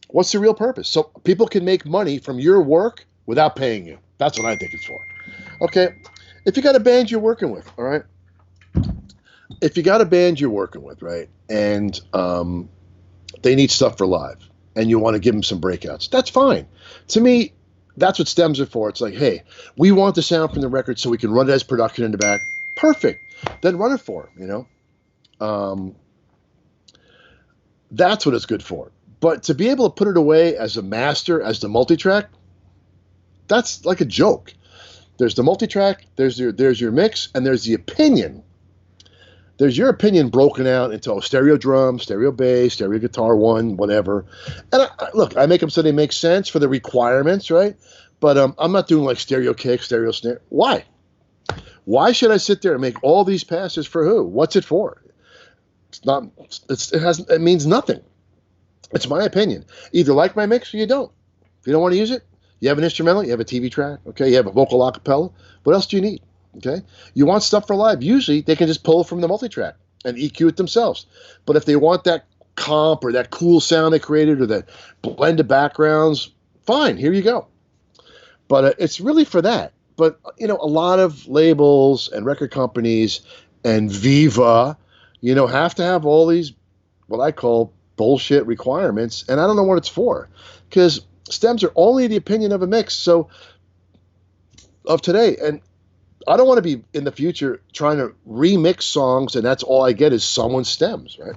What's the real purpose? So people can make money from your work without paying you. That's what I think it's for. Okay? If you got a band you're working with, all right? If you got a band you're working with, right, and they need stuff for live, and you want to give them some breakouts, that's fine. To me, that's what stems are for. It's like, hey, we want the sound from the record so we can run it as production in the back. Perfect. Then run it for them, That's what it's good for. But to be able to put it away as a master, as the multi-track, that's like a joke. There's the multi-track, there's your mix, and there's the opinion. There's your opinion broken out into stereo drum, stereo bass, stereo guitar one, whatever. And look, I make them so they make sense for the requirements, right? But I'm not doing like stereo kick, stereo snare. Why? Why should I sit there and make all these passes for who? What's it for? It's not. It means nothing. It's my opinion. Either like my mix or you don't. If you don't want to use it, you have an instrumental, you have a TV track, okay, you have a vocal acapella. What else do you need? Okay, you want stuff for live. Usually they can just pull from the multi-track and EQ it themselves. But if they want that comp or that cool sound they created or that blend of backgrounds, fine, here you go. But it's really for that. But a lot of labels and record companies and Viva, have to have all these what I call bullshit requirements, and I don't know what it's for, because stems are only the opinion of a mix of today, and I don't want to be in the future trying to remix songs and that's all I get is someone's stems, right?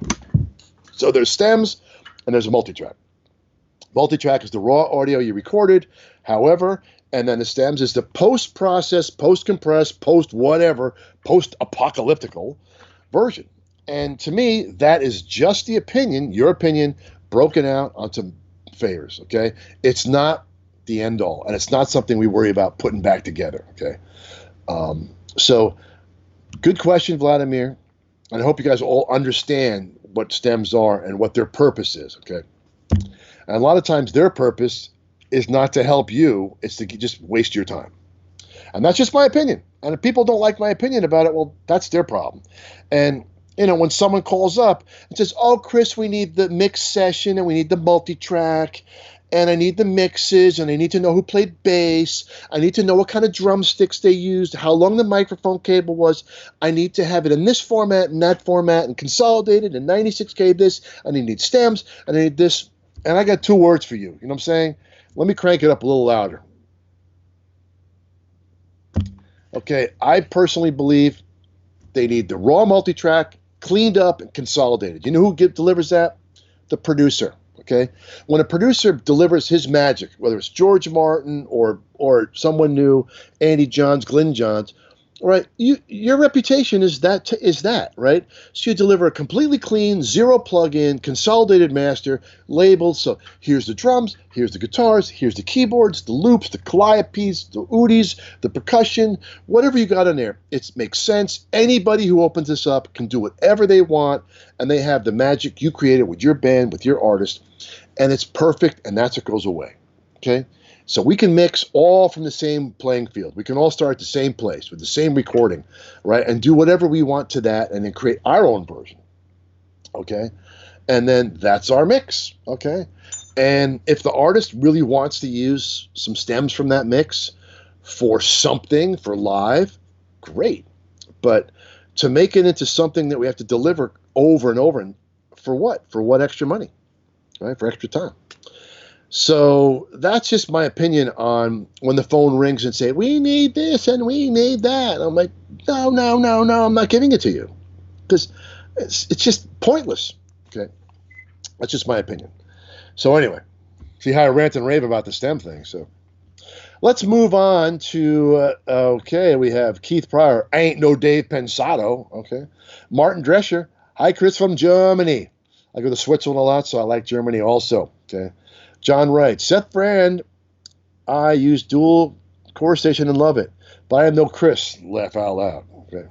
So there's stems and there's a multi-track. Multi-track is the raw audio you recorded, however, and then the stems is the post-process, post-compressed, post-whatever, post-apocalyptical version. And to me, that is just the opinion, your opinion, broken out onto favors, okay? It's not the end all, and it's not something we worry about putting back together, okay? So good question, Vladimir. And I hope you guys all understand what stems are and what their purpose is, okay? And a lot of times their purpose is not to help you, it's to just waste your time. And that's just my opinion. And if people don't like my opinion about it, well, that's their problem. And when someone calls up and says, oh, Chris, we need the mix session and we need the multi-track and I need the mixes and I need to know who played bass. I need to know what kind of drumsticks they used, how long the microphone cable was. I need to have it in this format and that format and consolidated and 96K this, and I need stems and I need this. And I got two words for you. You know what I'm saying? Let me crank it up a little louder. Okay, I personally believe they need the raw multi-track cleaned up and consolidated. You know who delivers that? The producer, okay? When a producer delivers his magic, whether it's George Martin or someone new, Andy Johns, Glenn Johns, right? Your reputation is that, right? So you deliver a completely clean, zero plug-in, consolidated master, labeled. So here's the drums, here's the guitars, here's the keyboards, the loops, the calliopes, the udis, the percussion, whatever you got in there. It makes sense. Anybody who opens this up can do whatever they want, and they have the magic you created with your band, with your artist, and it's perfect, and that's what goes away, okay? So we can mix all from the same playing field. We can all start at the same place with the same recording, right? And do whatever we want to that and then create our own version, okay? And then that's our mix, okay? And if the artist really wants to use some stems from that mix for something, for live, great. But to make it into something that we have to deliver over and over, and for what? For what extra money, right? For extra time. So that's just my opinion on when the phone rings and say, we need this and we need that. I'm like, no, I'm not giving it to you. Because it's just pointless. Okay. That's just my opinion. So anyway, see how I rant and rave about the stem thing. So let's move on to, okay, we have Keith Pryor. I ain't no Dave Pensado. Okay. Martin Drescher. Hi, Chris from Germany. I go to Switzerland a lot, so I like Germany also. Okay. John Wright, Seth Brand, I use dual core station and love it, but I am no Chris, laugh out loud. Okay.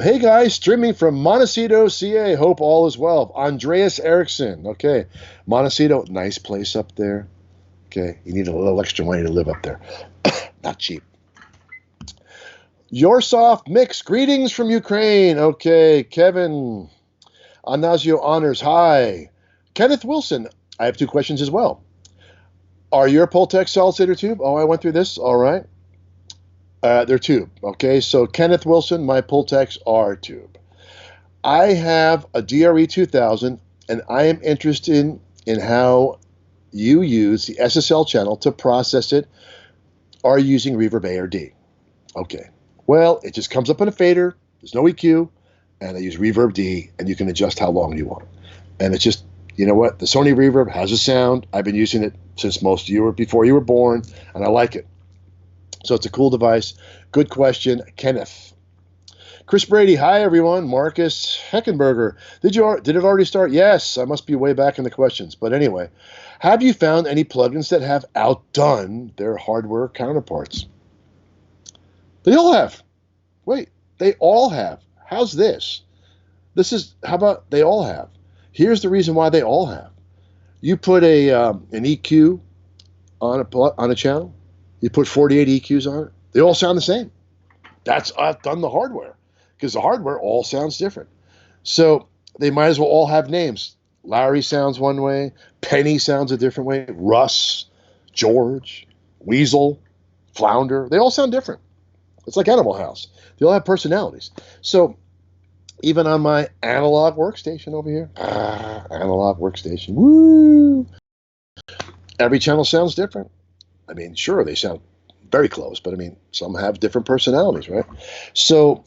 Hey guys, streaming from Montecito, CA, hope all is well. Andreas Erickson, okay. Montecito, nice place up there. Okay, you need a little extra money to live up there. Not cheap. Your soft mix, greetings from Ukraine. Okay, Kevin, Anasio Honors, hi. Kenneth Wilson, I have two questions as well. Are your Pultex solid-state or tube? Oh, I went through this. All right. They're tube. Okay, so Kenneth Wilson, my Pultex are tube. I have a DRE 2000, and I am interested in how you use the SSL channel to process it. Are you using Reverb A or D? Okay. Well, it just comes up in a fader. There's no EQ, and I use Reverb D, and you can adjust how long you want. And it's just, you know what? The Sony Reverb has a sound. I've been using it since before you were born, and I like it. So it's a cool device. Good question, Kenneth. Chris Brady, hi everyone. Marcus Heckenberger, did it already start? Yes, I must be way back in the questions. But anyway, have you found any plugins that have outdone their hardware counterparts? They all have. Wait, they all have. How's this? How about they all have? Here's the reason why they all have. You put an EQ on a channel. You put 48 EQs on it. They all sound the same. That's outdone the hardware, because the hardware all sounds different. So they might as well all have names. Larry sounds one way. Penny sounds a different way. Russ, George, Weasel, Flounder. They all sound different. It's like Animal House. They all have personalities. So even on my analog workstation over here, analog workstation, woo! Every channel sounds different. I mean, sure, they sound very close, but I mean, some have different personalities, right? So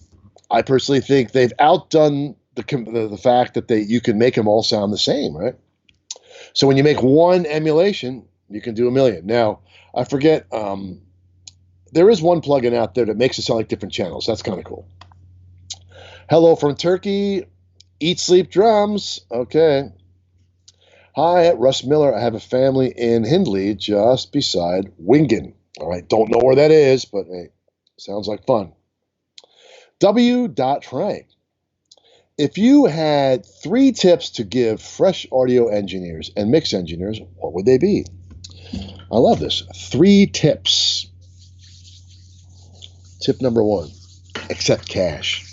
I personally think they've outdone the fact that you can make them all sound the same, right? So when you make one emulation, you can do a million. Now, I forget, there is one plugin out there that makes it sound like different channels. That's kind of cool. Hello from Turkey. Eat, sleep, drums. Okay. Hi, Russ Miller. I have a family in Hindley, just beside Wingen. All right, don't know where that is, but hey, sounds like fun. W. Frank. If you had 3 tips to give fresh audio engineers and mix engineers, what would they be? I love this. 3 tips. Tip number 1, accept cash.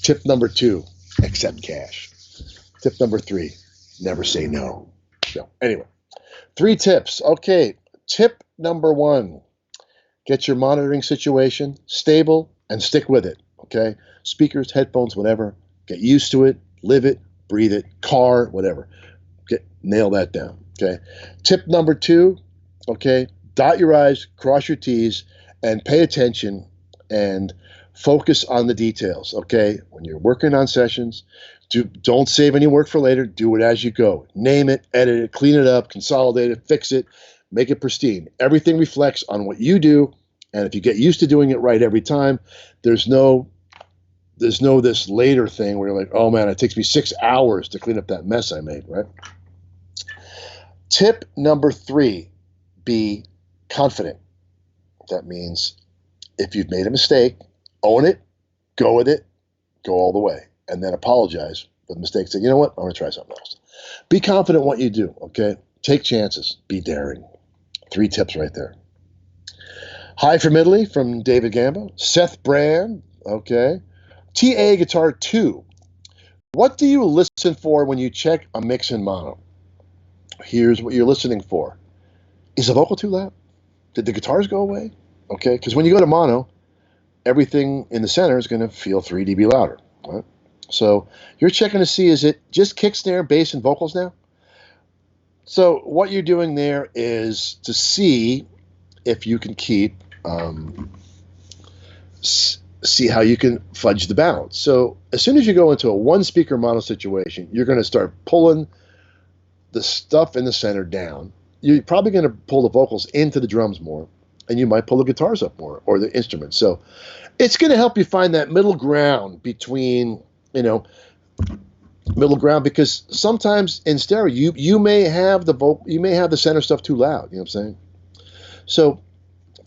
Tip number 2, accept cash. Tip number 3, never say no. So anyway, 3 tips. Okay, tip number 1, get your monitoring situation stable and stick with it, okay? Speakers, headphones, whatever. Get used to it, live it, breathe it, car, whatever. Nail that down, okay? Tip number 2, okay, dot your I's, cross your T's, and pay attention and focus on the details, okay? When you're working on sessions, don't save any work for later. Do it as you go. Name it, edit it, clean it up, consolidate it, fix it, make it pristine. Everything reflects on what you do, and if you get used to doing it right every time, there's no this later thing where you're like, oh man, it takes me 6 hours to clean up that mess I made, right? Tip number 3, be confident. That means if you've made a mistake, own it, go with it, go all the way, and then apologize for the mistake. Say, you know what, I'm going to try something else. Be confident in what you do, okay? Take chances, be daring. 3 tips right there. Hi from Italy, from David Gamba. Seth Brand, okay. TA Guitar 2. What do you listen for when you check a mix in mono? Here's what you're listening for. Is the vocal too loud? Did the guitars go away? Okay, because when you go to mono, everything in the center is going to feel 3 dB louder, right? So you're checking to see, is it just kick, snare, bass, and vocals now? So what you're doing there is to see if you can see how you can fudge the balance. So as soon as you go into a 1-speaker mono situation, you're going to start pulling the stuff in the center down. You're probably going to pull the vocals into the drums more, and you might pull the guitars up more, or the instruments. So it's going to help you find that middle ground between, because sometimes in stereo you may have the center stuff too loud. You know what I'm saying? So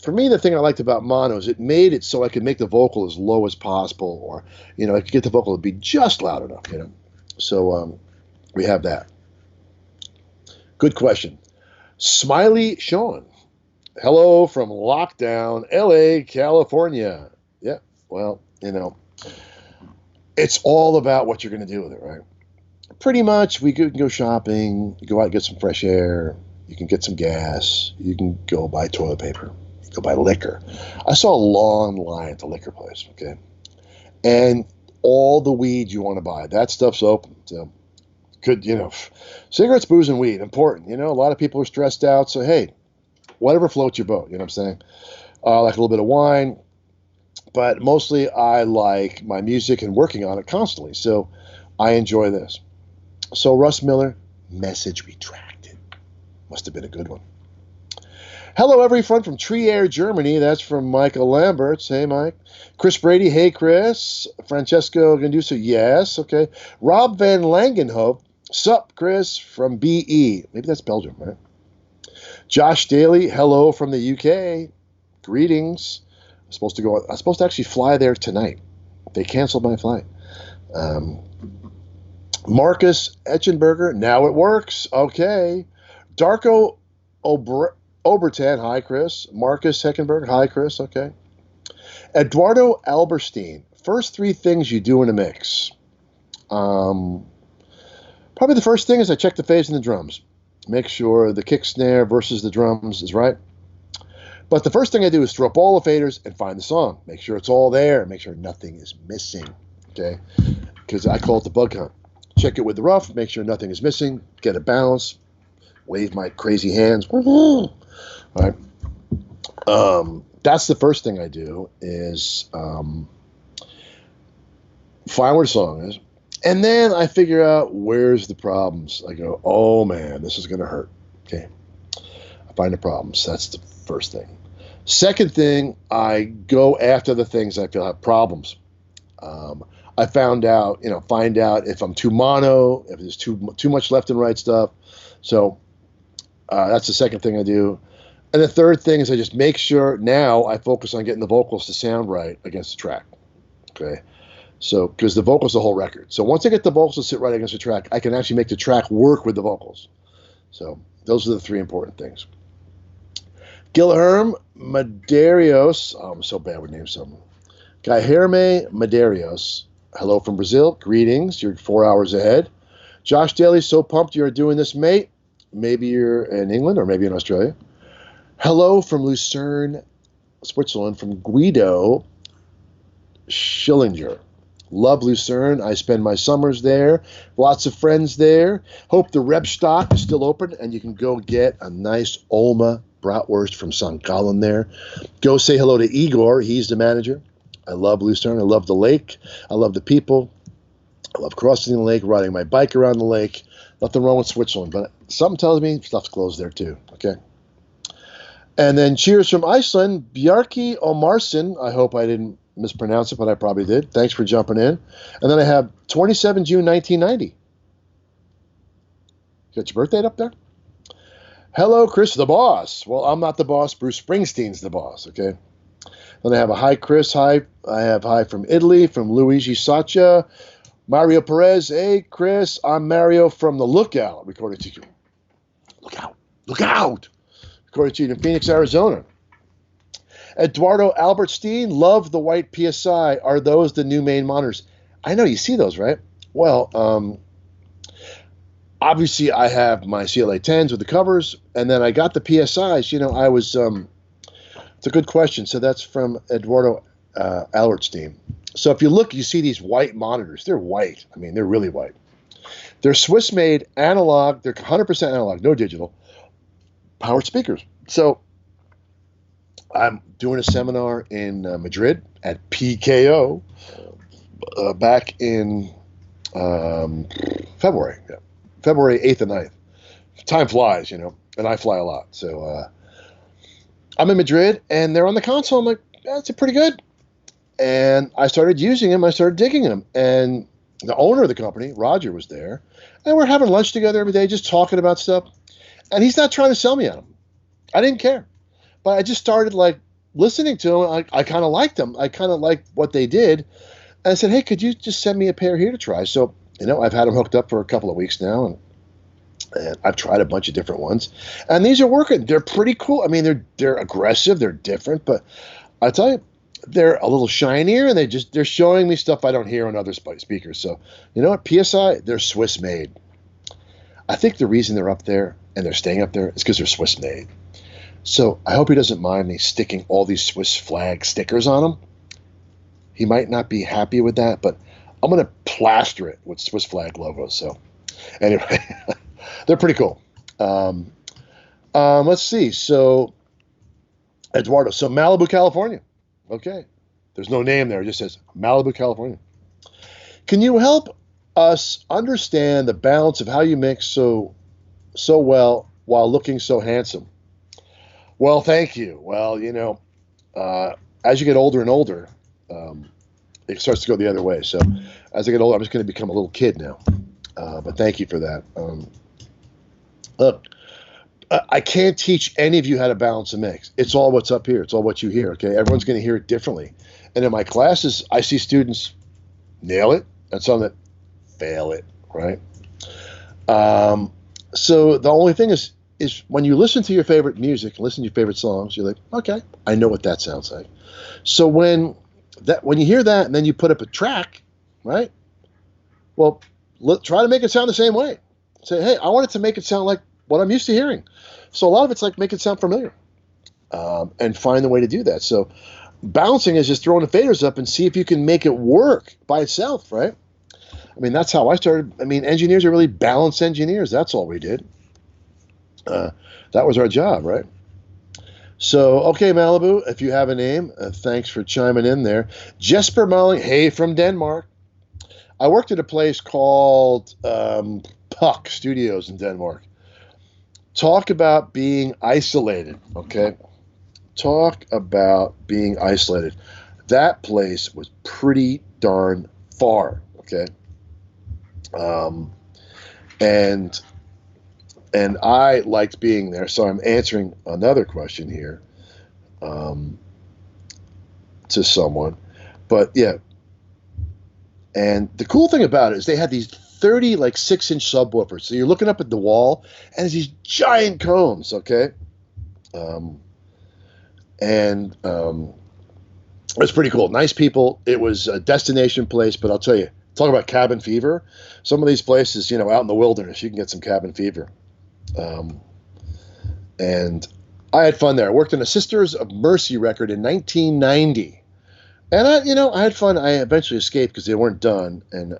for me, the thing I liked about mono is it made it so I could make the vocal as low as possible, or I could get the vocal to be just loud enough. So we have that. Good question. Smiley Sean. Hello from lockdown, LA, California. Yeah, well, it's all about what you're going to do with it, right? Pretty much, we can go shopping, you go out and get some fresh air, you can get some gas, you can go buy toilet paper, you go buy liquor. I saw a long line at the liquor place, okay? And all the weed you want to buy, that stuff's open. So good, cigarettes, booze, and weed, important. A lot of people are stressed out, so hey, whatever floats your boat, you know what I'm saying? I like a little bit of wine, but mostly I like my music and working on it constantly, so I enjoy this. So Russ Miller, message retracted. Must have been a good one. Hello, everyone from Trier, Germany. That's from Michael Lamberts. Hey, Mike. Chris Brady. Hey, Chris. Francesco Ganduso. Yes. Okay. Rob Van Langenhope. Sup, Chris, from BE. Maybe that's Belgium, right? Josh Daly. Hello from the UK. Greetings. I'm supposed to actually fly there tonight. They canceled my flight. Marcus Etchenberger. Now it works. Okay. Darko Obertan, hi Chris. Marcus Heckenberg, hi Chris, okay. Eduardo Alberstein, first three things you do in a mix. Probably the first thing is I check the phase in the drums. Make sure the kick snare versus the drums is right. But the first thing I do is throw up all the faders and find the song. Make sure it's all there. Make sure nothing is missing, okay? Because I call it the bug hunt. Check it with the rough, make sure nothing is missing, get a balance, wave my crazy hands. All right. That's the first thing I do is find where the song is. And then I figure out where's the problems. I go, oh man, this is going to hurt. Okay. I find the problems. That's the first thing. Second thing, I go after the things I feel have problems. I find out if I'm too mono, if there's too much left and right stuff. So that's the second thing I do. And the third thing is I just make sure now I focus on getting the vocals to sound right against the track. Okay. So, because the vocals the whole record. So once I get the vocals to sit right against the track, I can actually make the track work with the vocals. So those are the three important things. Guilherme Medeiros. Oh, I'm so bad with names. Guilherme Medeiros. Hello from Brazil. Greetings. You're 4 hours ahead. Josh Daly, so pumped you're doing this, mate. Maybe you're in England or maybe in Australia. Hello from Lucerne, Switzerland, from Guido Schillinger. Love Lucerne. I spend my summers there. Lots of friends there. Hope the Rebstock is still open and you can go get a nice Olma bratwurst from St. Gallen there. Go say hello to Igor. He's the manager. I love Lucerne. I love the lake. I love the people. I love crossing the lake, riding my bike around the lake. Nothing wrong with Switzerland, but something tells me stuff's closed there too. Okay. And then cheers from Iceland, Bjarki Omarsson. I hope I didn't mispronounce it, but I probably did. Thanks for jumping in. And then I have 27 June 1990. You got your birth date up there? Hello, Chris the boss. Well, I'm not the boss. Bruce Springsteen's the boss, okay? Then I have a hi, Chris. Hi. I have hi from Italy, from Luigi Saccia. Mario Perez. Hey, Chris. I'm Mario from The Lookout. Recorded to you. Look out. Look out. Recorded to you in Phoenix, Arizona. Eduardo Albertstein. Love the white PSI. Are those the new main monitors? I know. You see those, right? Well, obviously, I have my CLA 10s with the covers, and then I got the PSIs. You know, I was, it's a good question. So that's from Eduardo Albertstein. So if you look, you see these white monitors. They're white. I mean, they're really white. They're Swiss-made analog. They're 100% analog, no digital, powered speakers. So I'm doing a seminar in Madrid at PKO back in February. Yeah. February 8th and 9th. Time flies, you know, and I fly a lot. So I'm in Madrid, and they're on the console. I'm like, that's pretty good. And I started using them. I started digging them. And the owner of the company, Roger, was there. And we're having lunch together every day, just talking about stuff. And he's not trying to sell me on them. I didn't care. But I just started, like, listening to them. I kind of liked them. I kind of liked what they did. And I said, hey, could you just send me a pair here to try? So, you know, I've had them hooked up for a couple of weeks now. And I've tried a bunch of different ones. And these are working. They're pretty cool. I mean, they're aggressive. They're different. But I tell you, they're a little shinier, and they're showing me stuff I don't hear on other speakers. So, you know what? PSI, they're Swiss made. I think the reason they're up there and they're staying up there is because they're Swiss made. So I hope he doesn't mind me sticking all these Swiss flag stickers on them. He might not be happy with that, but I'm going to plaster it with Swiss flag logos. So anyway, they're pretty cool. Let's see. So Eduardo, so Malibu, California. Okay. There's no name there. It just says Malibu, California. Can you help us understand the balance of how you mix so well while looking so handsome. Well, thank you. Well, as you get older and older, it starts to go the other way. So as I get older, I'm just going to become a little kid now. But thank you for that. Look, I can't teach any of you how to balance a mix. It's all what's up here. It's all what you hear, okay? Everyone's going to hear it differently. And in my classes, I see students nail it and some that fail it, right? So the only thing is when you listen to your favorite music, listen to your favorite songs, you're like, okay, I know what that sounds like. So when you hear that and then you put up a track, right? Well, try to make it sound the same way. Say, hey, I want it to make it sound like what I'm used to hearing. So a lot of it's like make it sound familiar, and find the way to do that. So balancing is just throwing the faders up and see if you can make it work by itself, right? I mean, that's how I started. I mean, engineers are really balanced engineers. That's all we did. That was our job, right? So, okay, Malibu, if you have a name, thanks for chiming in there. Jesper Molling, hey, from Denmark. I worked at a place called Puck Studios in Denmark. Talk about being isolated, okay? Talk about being isolated. That place was pretty darn far, okay? And I liked being there, so I'm answering another question here to someone. But yeah, and the cool thing about it is they had these 30 like 6-inch subwoofers. So you're looking up at the wall, and there's these giant cones, okay? It was pretty cool. Nice people. It was a destination place, but I'll tell you, talk about cabin fever. Some of these places, out in the wilderness, you can get some cabin fever. And I had fun there. I worked on a Sisters of Mercy record in 1990. And I had fun. I eventually escaped because they weren't done. And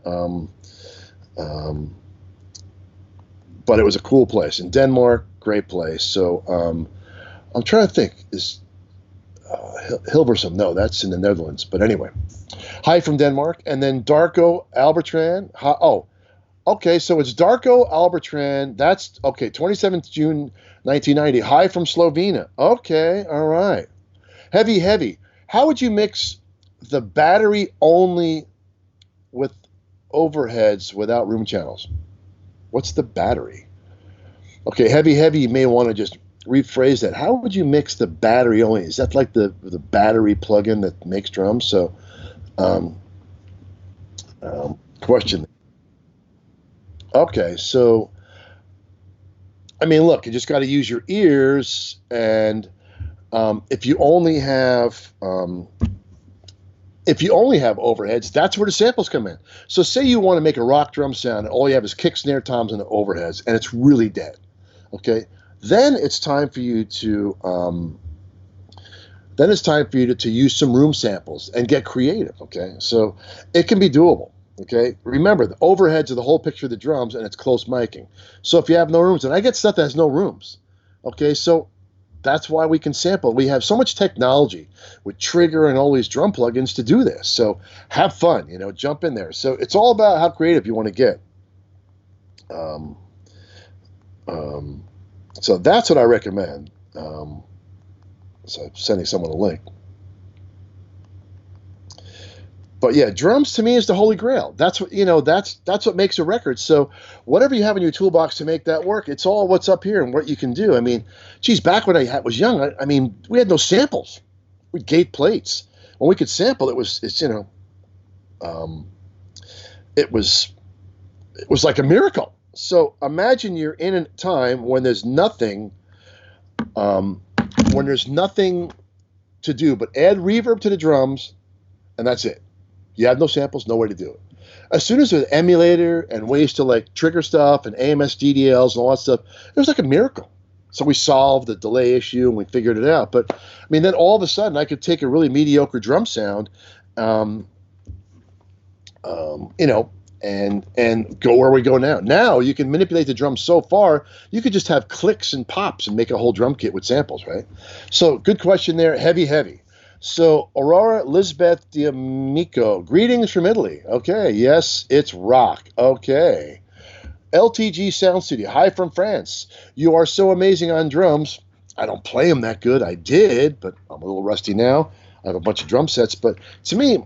but it was a cool place in Denmark, great place. So I'm trying to think. Is Hilversum? No, that's in the Netherlands. But anyway, hi from Denmark, and then Darko Albertran. Okay, so it's Darko Albertran. That's okay. 27th June 1990. Hi from Slovenia. Okay, all right. Heavy. How would you mix the battery only with overheads without room channels? What's the battery? Okay, heavy. You may want to just rephrase that. How would you mix the battery only? Is that like the battery plug-in that makes drums? So, question. Okay, so I mean, look, you just got to use your ears, and if you only have overheads, that's where the samples come in. So say you want to make a rock drum sound, and all you have is kick, snare, toms, and the overheads, and it's really dead. Okay, then it's time for you to use some room samples and get creative. Okay, so it can be doable. Okay, remember the overheads are the whole picture of the drums, and it's close miking. So if you have no rooms, and I get stuff that has no rooms. Okay, so that's why we can sample. We have so much technology with Trigger and all these drum plugins to do this. So have fun, jump in there. So it's all about how creative you want to get. So that's what I recommend. So I'm sending someone a link. But yeah, drums to me is the holy grail. That's what that's what makes a record. So whatever you have in your toolbox to make that work, it's all what's up here and what you can do. I mean, geez, back when I was young, I mean, we had no samples. We gate plates. When we could sample, it was like a miracle. So imagine you're in a time when there's nothing to do but add reverb to the drums, and that's it. You have no samples, no way to do it. As soon as there's an emulator and ways to like trigger stuff and AMS DDLs and all that stuff, it was like a miracle. So we solved the delay issue and we figured it out. But I mean, then all of a sudden I could take a really mediocre drum sound, and go where we go now. Now you can manipulate the drum so far, you could just have clicks and pops and make a whole drum kit with samples, right? So good question there, heavy. So, Aurora Lisbeth D'Amico, greetings from Italy. Okay, yes, it's rock. Okay. LTG Sound Studio, hi from France. You are so amazing on drums. I don't play them that good. I did, but I'm a little rusty now. I have a bunch of drum sets, but to me,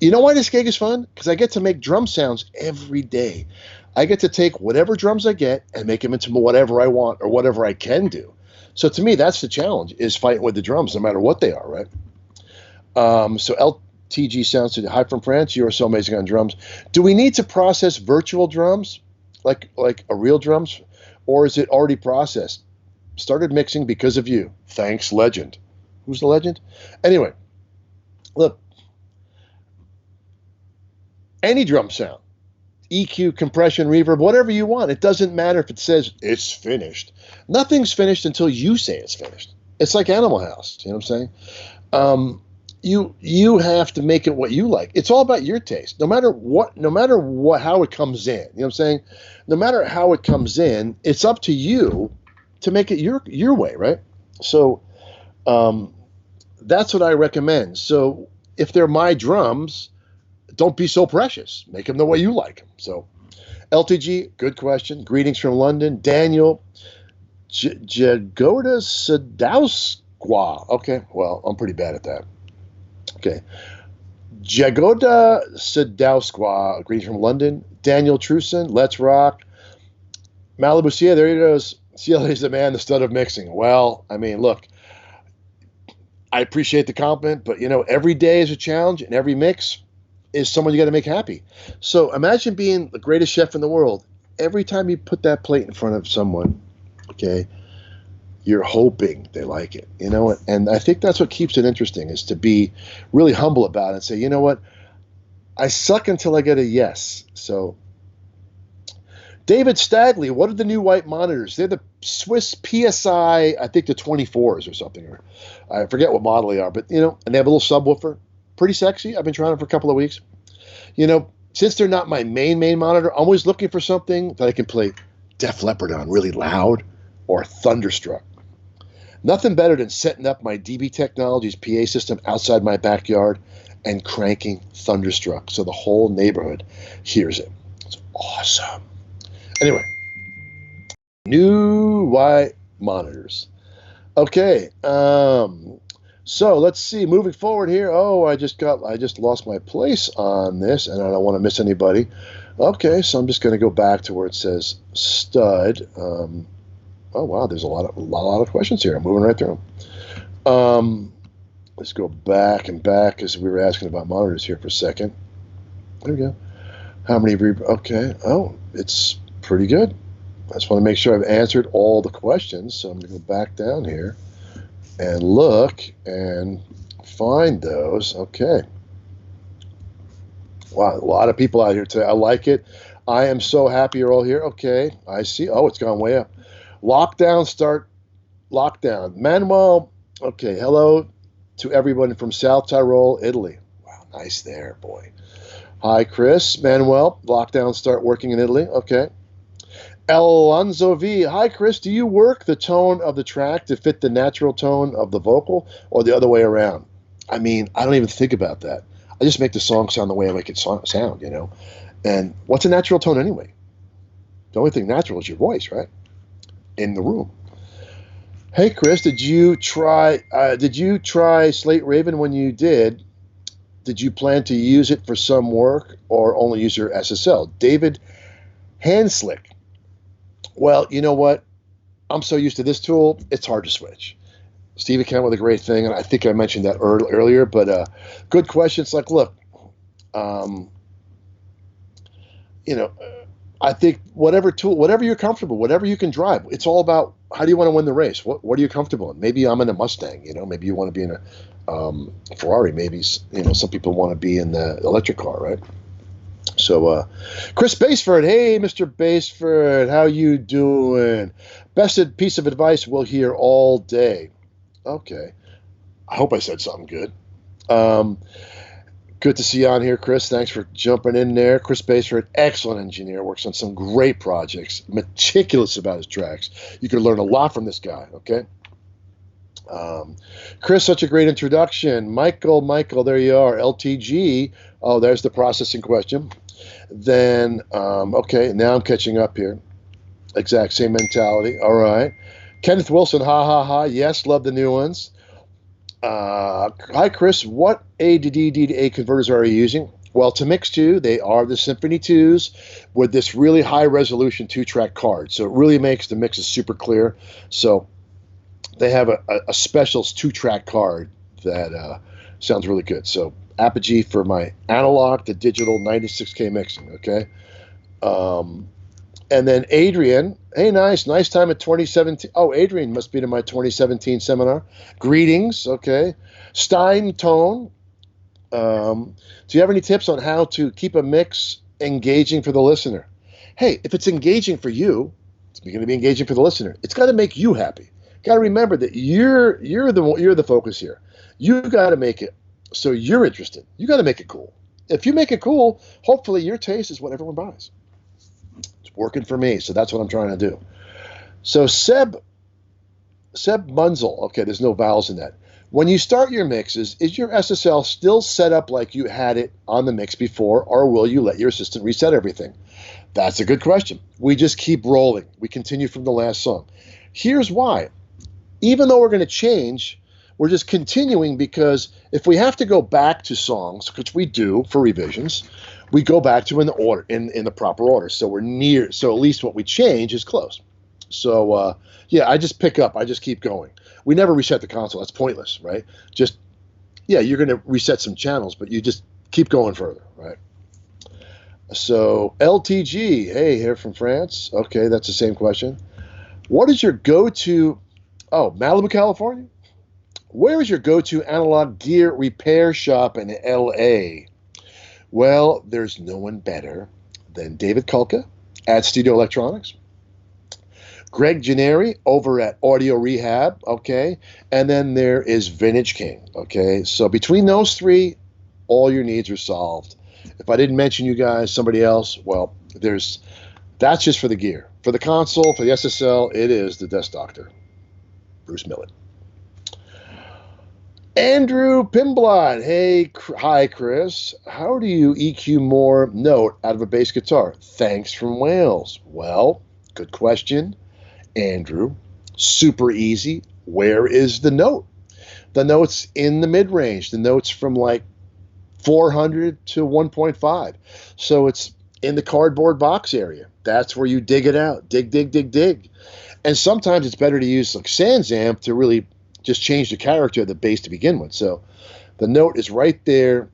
you know why this gig is fun? Because I get to make drum sounds every day. I get to take whatever drums I get and make them into whatever I want or whatever I can do. So to me, that's the challenge: is fighting with the drums, no matter what they are, right? So LTG Sound Studio, hi from France. You are so amazing on drums. Do we need to process virtual drums, like a real drums, or is it already processed? Started mixing because of you. Thanks, legend. Who's the legend? Anyway, look, any drum sound, EQ, compression, reverb, whatever you want. It doesn't matter if it says it's finished. Nothing's finished until you say it's finished. It's like Animal House. You know what I'm saying? You have to make it what you like. It's all about your taste. No matter what, how it comes in. You know what I'm saying? No matter how it comes in, it's up to you to make it your way, right? So that's what I recommend. So if they're my drums, don't be so precious. Make them the way you like them. So LTG, good question. Greetings from London. Daniel Jagoda Sadowskwa. Okay, well, I'm pretty bad at that. Okay. Jagoda Sadowskwa, greetings from London. Daniel Truson, let's rock. Malibu Sia, there he goes. CLA's the man, the stud of mixing. Well, I mean, look, I appreciate the compliment, but, every day is a challenge, and every mix is someone you got to make happy. So imagine being the greatest chef in the world. Every time you put that plate in front of someone, okay, you're hoping they like it, and I think that's what keeps it interesting, is to be really humble about it and say, you know what, I suck until I get a yes. So David Stagley, what are the new white monitors? They're the Swiss PSI, I think the 24s or something, or I forget what model they are, but and they have a little subwoofer. Pretty sexy. I've been trying it for a couple of weeks. Since they're not my main monitor, I'm always looking for something that I can play Def Leppard on really loud, or Thunderstruck. Nothing better than setting up my DB Technologies PA system outside my backyard and cranking Thunderstruck so the whole neighborhood hears it. It's awesome. Anyway, new white monitors. Okay, so let's see. Moving forward here. Oh, I just lost my place on this, and I don't want to miss anybody. Okay, so I'm just going to go back to where it says stud. Oh wow, there's a lot of questions here. I'm moving right through them. Let's go back because we were asking about monitors here for a second. There we go. How many? Okay. Oh, it's pretty good. I just want to make sure I've answered all the questions. So I'm going to go back down here and look and find those. Okay. Wow, a lot of people out here today. I like it. I am so happy you're all here. Okay, I see. Oh, it's gone way up. Lockdown. Manuel, okay, hello to everyone from South Tyrol, Italy. Wow, nice there, boy. Hi, Chris. Manuel, lockdown, start working in Italy. Okay. Alonzo V. Hi, Chris. Do you work the tone of the track to fit the natural tone of the vocal, or the other way around? I mean, I don't even think about that. I just make the song sound the way I make it sound, And what's a natural tone anyway? The only thing natural is your voice, right? In the room. Hey, Chris, did you try Slate Raven? When you did you plan to use it for some work or only use your SSL? David Hanslick. Well, you know what? I'm so used to this tool, it's hard to switch. Stevie came with a great thing, and I think I mentioned that earlier, but good question. It's like, look, I think whatever tool, whatever you're comfortable, whatever you can drive, it's all about how do you want to win the race? What are you comfortable in? Maybe I'm in a Mustang, maybe you want to be in a Ferrari. Maybe, some people want to be in the electric car, right? So, Chris Baseford, hey, Mr. Baseford, how you doing? Best piece of advice we'll hear all day. Okay. I hope I said something good. Good to see you on here, Chris. Thanks for jumping in there. Chris Baseford, excellent engineer, works on some great projects, meticulous about his tracks. You can learn a lot from this guy, okay? Chris, such a great introduction. Michael, there you are. LTG. Oh, there's the processing question. Then, okay, now I'm catching up here. Exact same mentality. All right. Kenneth Wilson, ha ha ha. Yes, love the new ones. Hi, Chris. What A to D, D to A converters are you using? Well, to mix two, they are the Symphony 2s with this really high resolution 2-track card. So it really makes the mixes super clear. So they have a special 2-track card that sounds really good. So Apogee for my analog to digital 96K mixing, okay? And then Adrian, hey, nice time at 2017. Oh, Adrian must be to my 2017 seminar. Greetings, okay. Stein Tone, do you have any tips on how to keep a mix engaging for the listener? Hey, if it's engaging for you, it's going to be engaging for the listener. It's got to make you happy. Got to remember that you're the focus here. You got to make it so you're interested. You got to make it cool. If you make it cool, hopefully your taste is what everyone buys. Working for me, so that's what I'm trying to do. So Seb Munzel, okay, there's no vowels in that. When you start your mixes, is your SSL still set up like you had it on the mix before, or will you let your assistant reset everything? That's a good question. We just keep rolling. We continue from the last song. Here's why. Even though we're going to change, we're just continuing, because if we have to go back to songs, which we do for revisions, we go back to in the proper order. So we're near. So at least what we change is close. So yeah, I just pick up. I just keep going. We never reset the console. That's pointless, right? Just yeah, you're going to reset some channels, but you just keep going further, right? So LTG, hey, here from France. Okay, that's the same question. What is your go-to? Oh, Malibu, California. Where is your go-to analog gear repair shop in LA? Well, there's no one better than David Kulka at Studio Electronics, Greg Gennari over at Audio Rehab, okay, and then there is Vintage King, okay. So between those three, all your needs are solved. If I didn't mention you guys, somebody else, well, that's just for the gear. For the console, for the SSL, it is the Desk Doctor, Bruce Millet. Andrew Pimblad, hey, hi Chris. How do you EQ more note out of a bass guitar? Thanks from Wales. Well, good question, Andrew. Super easy. Where is the note? The note's in the mid-range. The note's from like 400 to 1.5. So it's in the cardboard box area. That's where you dig it out. Dig. And sometimes it's better to use like Sans Amp to really just change the character of the bass to begin with. So the note is right there,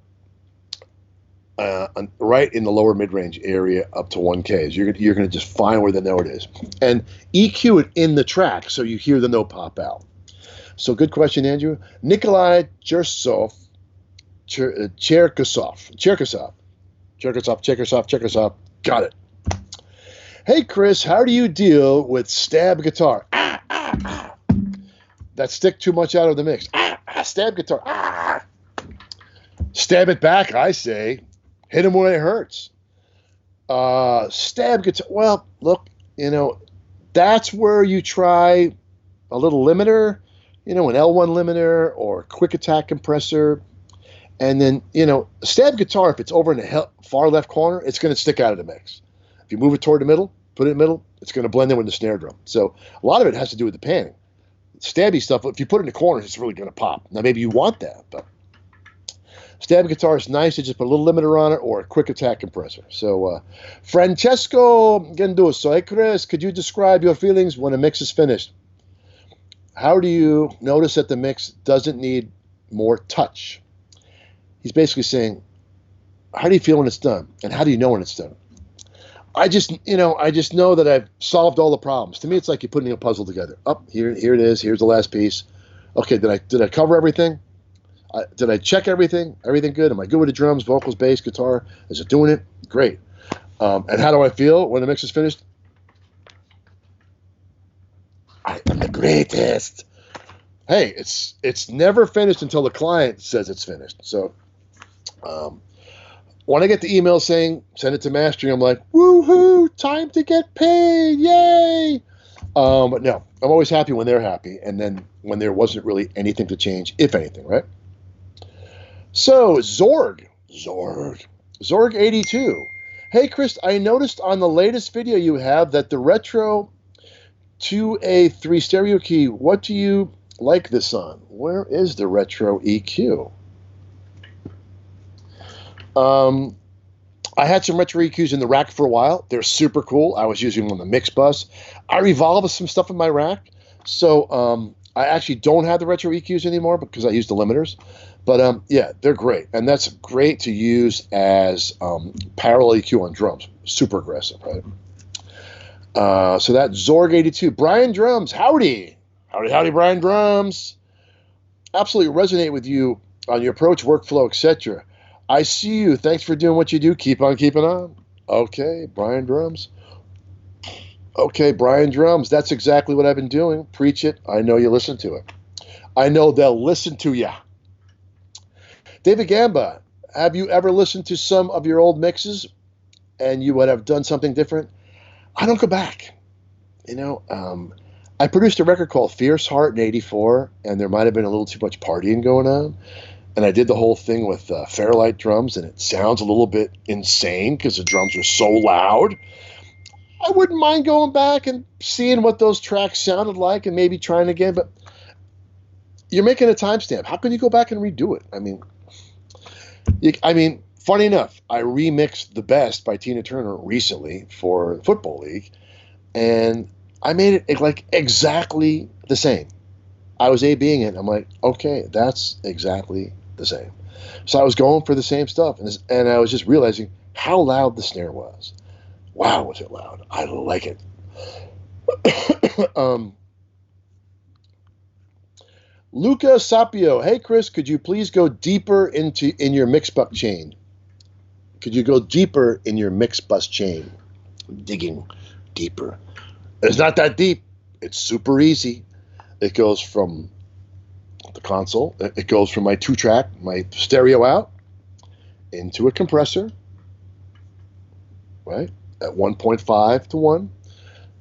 right in the lower mid-range area up to 1K. You're going to just find where the note is. And EQ it in the track so you hear the note pop out. So good question, Andrew. Nikolai Cherkasov. Got it. Hey, Chris, how do you deal with stab guitar? That stick too much out of the mix. Stab guitar. Stab it back, I say. Hit him when it hurts. Stab guitar. Well, look, that's where you try a little limiter, an L1 limiter or a quick attack compressor. And then, stab guitar, if it's over in the far left corner, it's going to stick out of the mix. If you move it toward the middle, put it in the middle, it's going to blend in with the snare drum. So a lot of it has to do with the panning. Stabby stuff, if you put it in the corners, it's really going to pop. Now, maybe you want that, but stab guitar is nice to just put a little limiter on it or a quick attack compressor. So, Francesco Genduso, hey, Chris, could you describe your feelings when a mix is finished? How do you notice that the mix doesn't need more touch? He's basically saying, how do you feel when it's done? And how do you know when it's done? I just know that I've solved all the problems. To me, it's like you're putting a puzzle together. Here it is. Here's the last piece. Okay, did I cover everything? Did I check everything? Everything good? Am I good with the drums, vocals, bass, guitar? Is it doing it? Great. And how do I feel when the mix is finished? I am the greatest. Hey, it's never finished until the client says it's finished. So when I get the email saying send it to mastering, I'm like, woohoo, time to get paid, yay! But no, I'm always happy when they're happy, and then when there wasn't really anything to change, if anything, right? So Zorg 82. Hey Chris, I noticed on the latest video you have that the Retro 2A3 stereo key. What do you like this on? Where is the Retro EQ? I had some Retro EQs in the rack for a while. They're super cool. I was using them on the mix bus. I revolved some stuff in my rack. So I actually don't have the Retro EQs anymore because I use the limiters. But yeah, they're great. And that's great to use as parallel EQ on drums. Super aggressive, right? So that's Zorg 82. Brian Drums, howdy. Howdy, Brian Drums. Absolutely resonate with you on your approach, workflow, etc. I see you. Thanks for doing what you do. Keep on keeping on. Okay, Brian Drums. Okay, Brian Drums. That's exactly what I've been doing. Preach it. I know you listen to it. I know they'll listen to ya. David Gamba, have you ever listened to some of your old mixes and you would have done something different? I don't go back. I produced a record called Fierce Heart in '84, and there might have been a little too much partying going on. And I did the whole thing with Fairlight drums, and it sounds a little bit insane because the drums are so loud. I wouldn't mind going back and seeing what those tracks sounded like and maybe trying again, but you're making a timestamp. How can you go back and redo it? I mean, funny enough, I remixed The Best by Tina Turner recently for the Football League, and I made it like exactly the same. I was A-Bing it. I'm like, okay, that's exactly the same. So I was going for the same stuff, and I was just realizing how loud the snare was. Wow, was it loud? I like it. Luca Sapio, hey Chris, could you please go deeper in your mix bus chain? Could you go deeper in your mix bus chain? Digging deeper. It's not that deep. It's super easy. It goes from the console. It goes from my 2-track, my stereo out, into a compressor, right, at 1.5 to 1,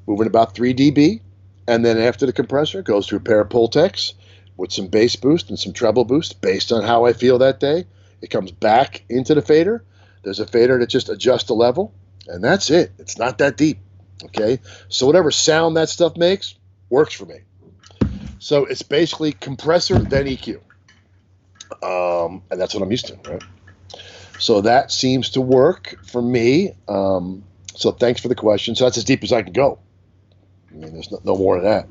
moving about 3 dB. And then after the compressor, it goes to a pair of Pultecs with some bass boost and some treble boost based on how I feel that day. It comes back into the fader. There's a fader that just adjusts the level, and that's it. It's not that deep, okay? So whatever sound that stuff makes works for me. So it's basically compressor, then EQ. And that's what I'm used to, right? So that seems to work for me. So thanks for the question. So that's as deep as I can go. I mean, there's no more of that.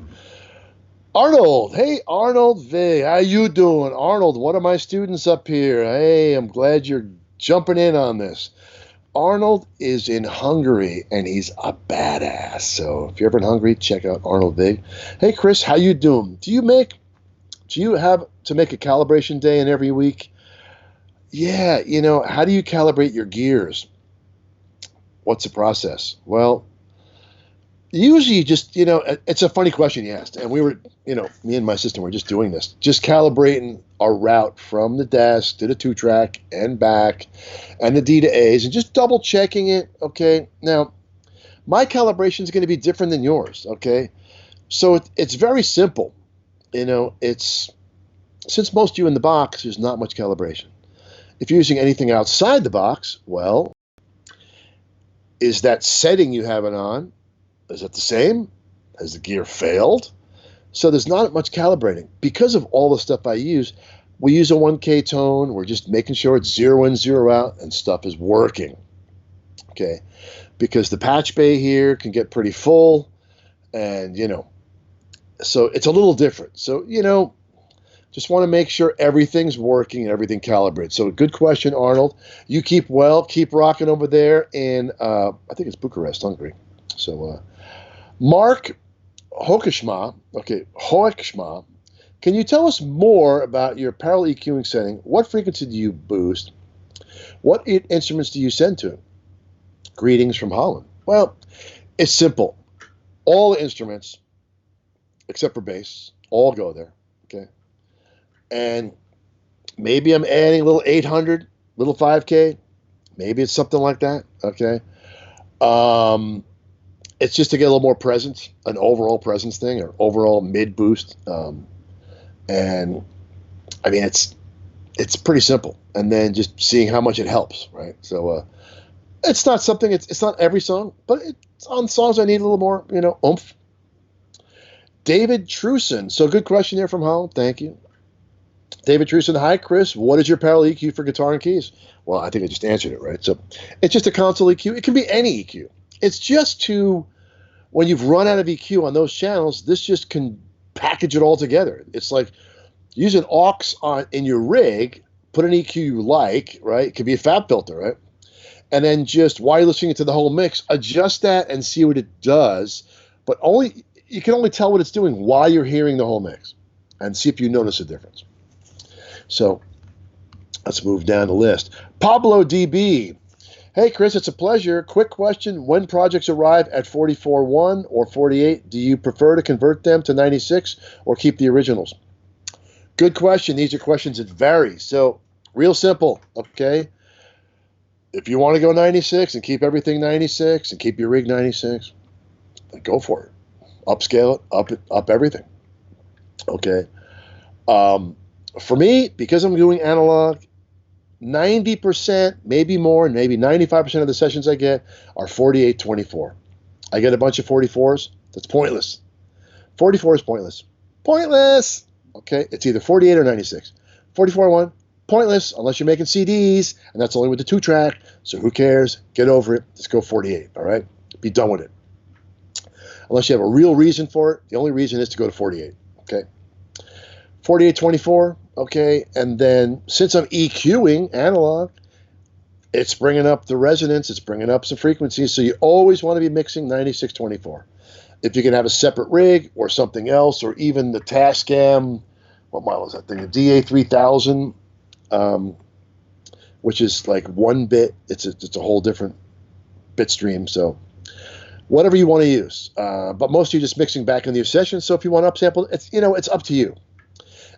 Arnold, hey, Arnold V, how you doing? Arnold, one of my students up here. Hey, I'm glad you're jumping in on this. Arnold is in Hungary, and he's a badass. So if you're ever in Hungary, check out Arnold V. Hey, Chris, how you doing? Do you have to make a calibration day in every week? Yeah, how do you calibrate your gears? What's the process? Well, usually just, it's a funny question you asked. And we were, me and my assistant were just doing this, just calibrating our route from the desk to the 2-track and back and the D to A's and just double checking it. Okay. Now, my calibration is going to be different than yours. Okay. So it's very simple. It's, since most of you in the box, there's not much calibration. If you're using anything outside the box, well, is that setting you have it on, is it the same? Has the gear failed? So there's not much calibrating. Because of all the stuff I use, we use a 1K tone. We're just making sure it's 0 in, 0 out, and stuff is working. Okay? Because the patch bay here can get pretty full, and, so it's a little different. So, just want to make sure everything's working and everything calibrated. So good question, Arnold. You keep rocking over there in, I think it's Bucharest, Hungary. So, Mark Hoekschma, can you tell us more about your parallel EQing setting? What frequency do you boost? What instruments do you send to it? Greetings from Holland. Well, it's simple. All the instruments, except for bass, all go there, okay? And maybe I'm adding a little 800, little 5K. Maybe it's something like that, okay? It's just to get a little more presence, an overall presence thing, or overall mid boost. And I mean, it's pretty simple. And then just seeing how much it helps, right? So it's not something. It's not every song, but it's on songs I need a little more, oomph. David Truson. So good question there from Holland. Thank you. David Truson. Hi, Chris. What is your parallel EQ for guitar and keys? Well, I think I just answered it, right? So it's just a console EQ. It can be any EQ. It's just when you've run out of EQ on those channels, this just can package it all together. It's like use an aux in your rig, put an EQ you like, right? It could be a fab filter, right? And then just while you're listening to the whole mix, adjust that and see what it does. But you can only tell what it's doing while you're hearing the whole mix and see if you notice a difference. So let's move down the list. Pablo DB. Hey, Chris, it's a pleasure. Quick question. When projects arrive at 44.1 or 48, do you prefer to convert them to 96 or keep the originals? Good question. These are questions that vary. So real simple, okay? If you want to go 96 and keep everything 96 and keep your rig 96, then go for it. Upscale it, up everything. Okay. For me, because I'm doing analog, 90%, maybe more, maybe 95% of the sessions I get are 48-24. I get a bunch of 44s. That's pointless. 44 is pointless. Pointless. Okay. It's either 48 or 96. 44.1, pointless unless you're making CDs, and that's only with the 2-track. So who cares? Get over it. Let's go 48. All right. Be done with it. Unless you have a real reason for it. The only reason is to go to 48, okay? 48-24, okay? And then since I'm EQing analog, it's bringing up the resonance. It's bringing up some frequencies. So you always want to be mixing 96-24. If you can have a separate rig or something else, or even the Tascam, what model is that thing? The DA3000, which is like 1 bit. It's a whole different bit stream, so whatever you want to use, but mostly just mixing back into your session. So if you want to upsample, it's up to you.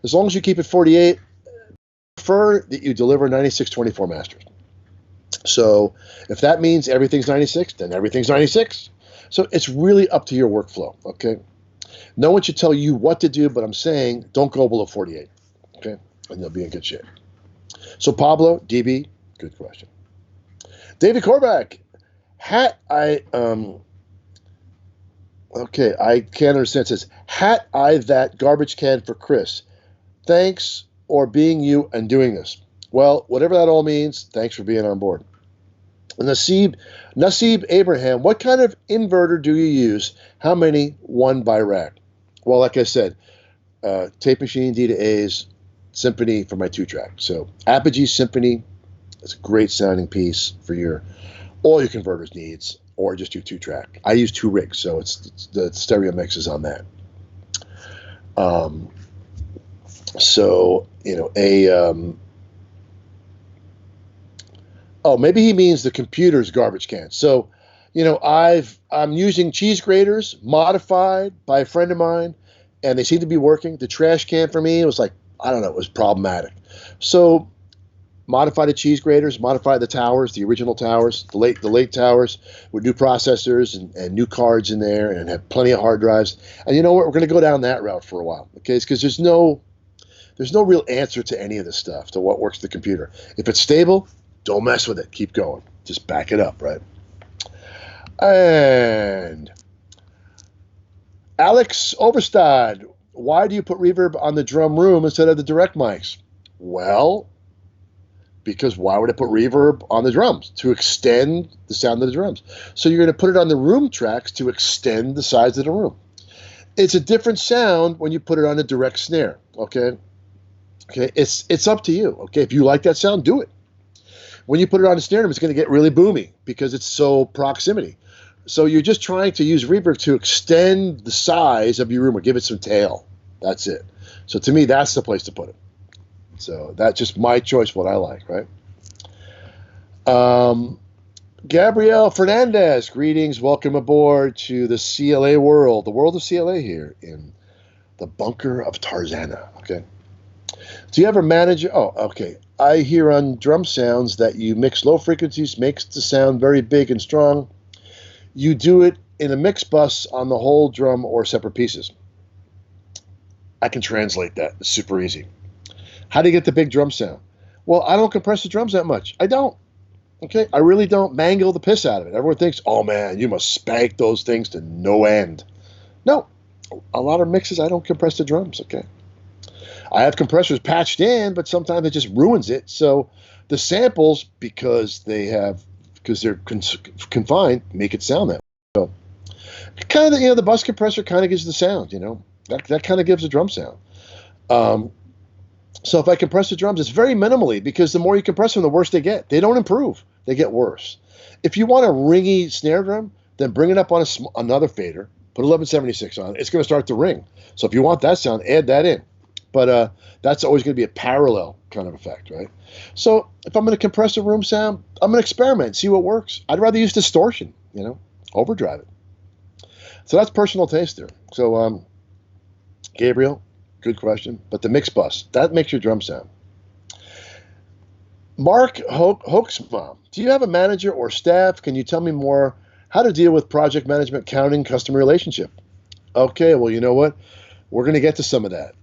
As long as you keep it 48, prefer that you deliver 96-24 masters. So if that means everything's 96, then everything's 96. So it's really up to your workflow, okay? No one should tell you what to do, but I'm saying don't go below 48, okay? And you'll be in good shape. So Pablo, DB, good question. David Korvac, okay, I can't understand. It says, hat I that garbage can for Chris. Thanks or being you and doing this. Well, whatever that all means, thanks for being on board. Nasib Abraham, what kind of inverter do you use? How many? 1 by rack. Well, like I said, tape machine, D to A's, Symphony for my 2-track. So Apogee Symphony is a great sounding piece for all your converters needs, or just your 2-track. I use 2 rigs, so it's the stereo mix is on that. Maybe he means the computer's garbage can. So, I'm using cheese graters modified by a friend of mine, and they seem to be working. The trash can for me, it was like, I don't know, it was problematic. So modified the cheese graters, modified the towers, the original towers, the late towers with new processors and new cards in there, and have plenty of hard drives. And you know what? We're going to go down that route for a while, okay? Because there's no real answer to any of this stuff, to what works the computer. If it's stable, don't mess with it. Keep going. Just back it up, right? And Alex Overstad, why do you put reverb on the drum room instead of the direct mics? Well, because why would I put reverb on the drums? To extend the sound of the drums. So you're going to put it on the room tracks to extend the size of the room. It's a different sound when you put it on a direct snare, okay? Okay, it's up to you, okay? If you like that sound, do it. When you put it on a snare drum, it's going to get really boomy because it's so proximity. So you're just trying to use reverb to extend the size of your room or give it some tail. That's it. So to me, that's the place to put it. So that's just my choice, what I like, right? Gabrielle Fernandez, greetings. Welcome aboard to the CLA world, the world of CLA here in the bunker of Tarzana, okay? Do you ever manage? Oh, okay. I hear on drum sounds that you mix low frequencies, makes the sound very big and strong. You do it in a mix bus on the whole drum or separate pieces. I can translate that. It's super easy. How do you get the big drum sound? Well, I don't compress the drums that much. I don't. Okay, I really don't mangle the piss out of it. Everyone thinks, oh man, you must spank those things to no end. No, a lot of mixes I don't compress the drums. Okay, I have compressors patched in, but sometimes it just ruins it. So the samples, because they're confined, make it sound that way. So kind of, the bus compressor kind of gives the sound. That kind of gives a drum sound. So if I compress the drums, it's very minimally, because the more you compress them, the worse they get. They don't improve. They get worse. If you want a ringy snare drum, then bring it up on another fader, put 1176 on it. It's going to start to ring. So if you want that sound, add that in. But that's always going to be a parallel kind of effect, right? So if I'm going to compress a room sound, I'm going to experiment, see what works. I'd rather use distortion, overdrive it. So that's personal taste there. So Gabriel, good question. But the mix bus, that makes your drum sound. Mark Hoaxmom, do you have a manager or staff? Can you tell me more how to deal with project management, counting, customer relationship? Okay, well, you know what? We're going to get to some of that.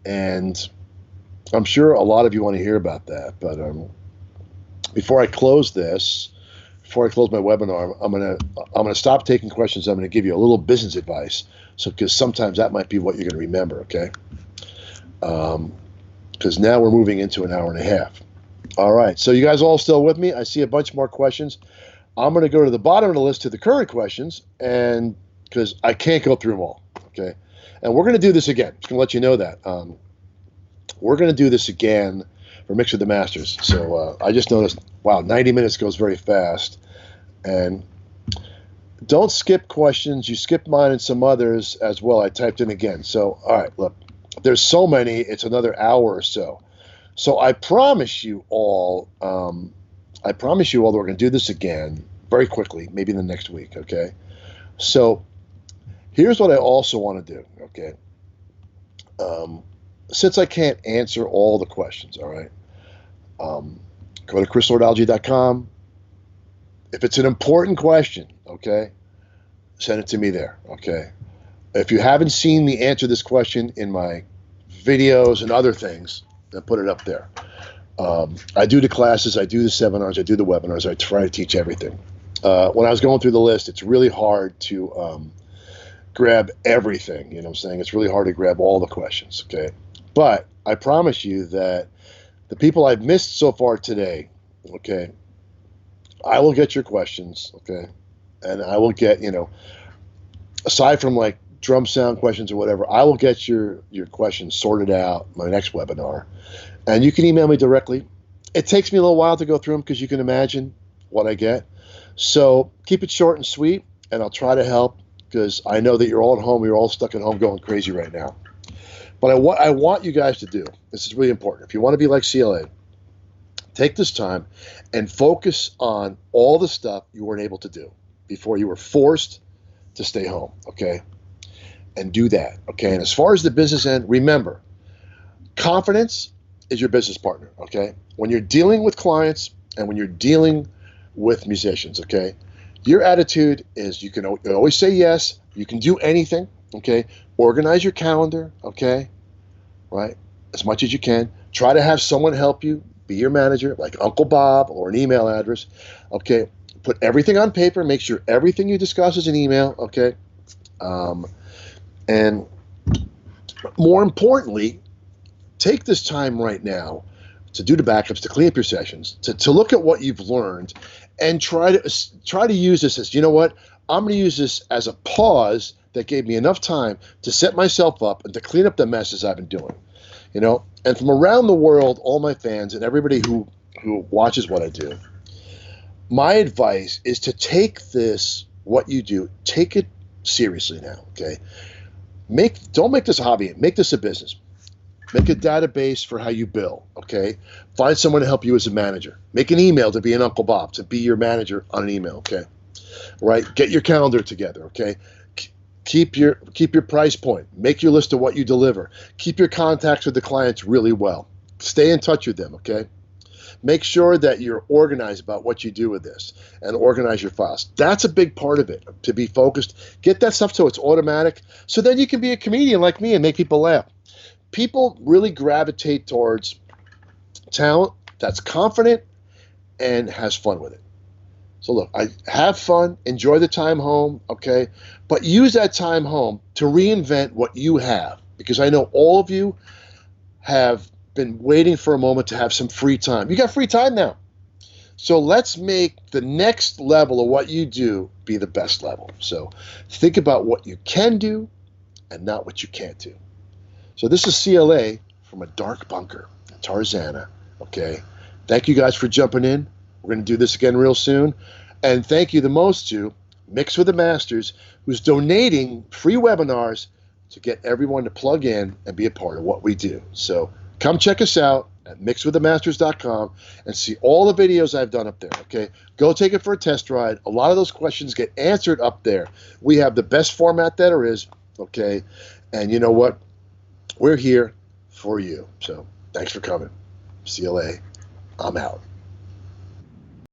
And I'm sure a lot of you want to hear about that. But before I close my webinar, I'm gonna stop taking questions. I'm gonna give you a little business advice. So, because sometimes that might be what you're gonna remember, okay? Because now we're moving into an hour and a half. All right, so you guys all still with me? I see a bunch more questions. I'm gonna go to the bottom of the list to the current questions, and because I can't go through them all, okay? And we're gonna do this again. Just gonna let you know that. We're gonna do this again for Mix with the Masters. So I just noticed, wow, 90 minutes goes very fast. And don't skip questions. You skipped mine and some others as well. I typed in again. So, all right, look, there's so many, it's another hour or so. So I promise you all that we're going to do this again very quickly, maybe in the next week, okay? So here's what I also want to do, okay? Since I can't answer all the questions, all right, go to chrislordalge.com. If it's an important question, okay, send it to me there, okay? If you haven't seen me answer this question in my videos and other things, then put it up there. I do the classes, I do the seminars, I do the webinars, I try to teach everything. When I was going through the list, it's really hard to grab everything, you know what I'm saying? It's really hard to grab all the questions, okay? But I promise you that the people I've missed so far today, okay, I will get your questions, okay? And I will get, aside from like drum sound questions or whatever, I will get your questions sorted out in my next webinar. And you can email me directly. It takes me a little while to go through them because you can imagine what I get. So keep it short and sweet, and I'll try to help because I know that you're all at home. You're all stuck at home going crazy right now. But I want you guys to do, this is really important. If you want to be like CLA, take this time and focus on all the stuff you weren't able to do before you were forced to stay home, okay? And do that, okay? And as far as the business end, remember, confidence is your business partner, okay? When you're dealing with clients and when you're dealing with musicians, okay? Your attitude is you can always say yes, you can do anything, okay? Organize your calendar, okay? Right? As much as you can. Try to have someone help you, be your manager, like Uncle Bob or an email address, okay? Put everything on paper, make sure everything you discuss is an email, okay? And more importantly, take this time right now to do the backups, to clean up your sessions, to look at what you've learned and try to use this as, you know what, I'm going to use this as a pause that gave me enough time to set myself up and to clean up the messes I've been doing, and from around the world, all my fans and everybody who watches what I do, my advice is to take this, what you do, take it seriously now, okay? Don't make this a hobby, make this a business. Make a database for how you bill, okay? Find someone to help you as a manager. Make an email to be an Uncle Bob, to be your manager on an email, okay? Right? Get your calendar together, okay? Keep your price point. Make your list of what you deliver. Keep your contacts with the clients really well. Stay in touch with them, okay? Make sure that you're organized about what you do with this and organize your files. That's a big part of it, to be focused. Get that stuff so it's automatic, so then you can be a comedian like me and make people laugh. People really gravitate towards talent that's confident and has fun with it. So look, I have fun, enjoy the time home, okay? But use that time home to reinvent what you have, because I know all of you have been waiting for a moment to have some free time. You got free time now. So let's make the next level of what you do be the best level. So think about what you can do and not what you can't do. So this is CLA from a dark bunker in Tarzana, okay? Thank you guys for jumping in. We're going to do this again real soon. And thank you the most to Mix with the Masters, who's donating free webinars to get everyone to plug in and be a part of what we do. So come check us out at mixwiththemasters.com and see all the videos I've done up there, okay? Go take it for a test ride. A lot of those questions get answered up there. We have the best format that there is, okay? And you know what? We're here for you. So thanks for coming. CLA, I'm out.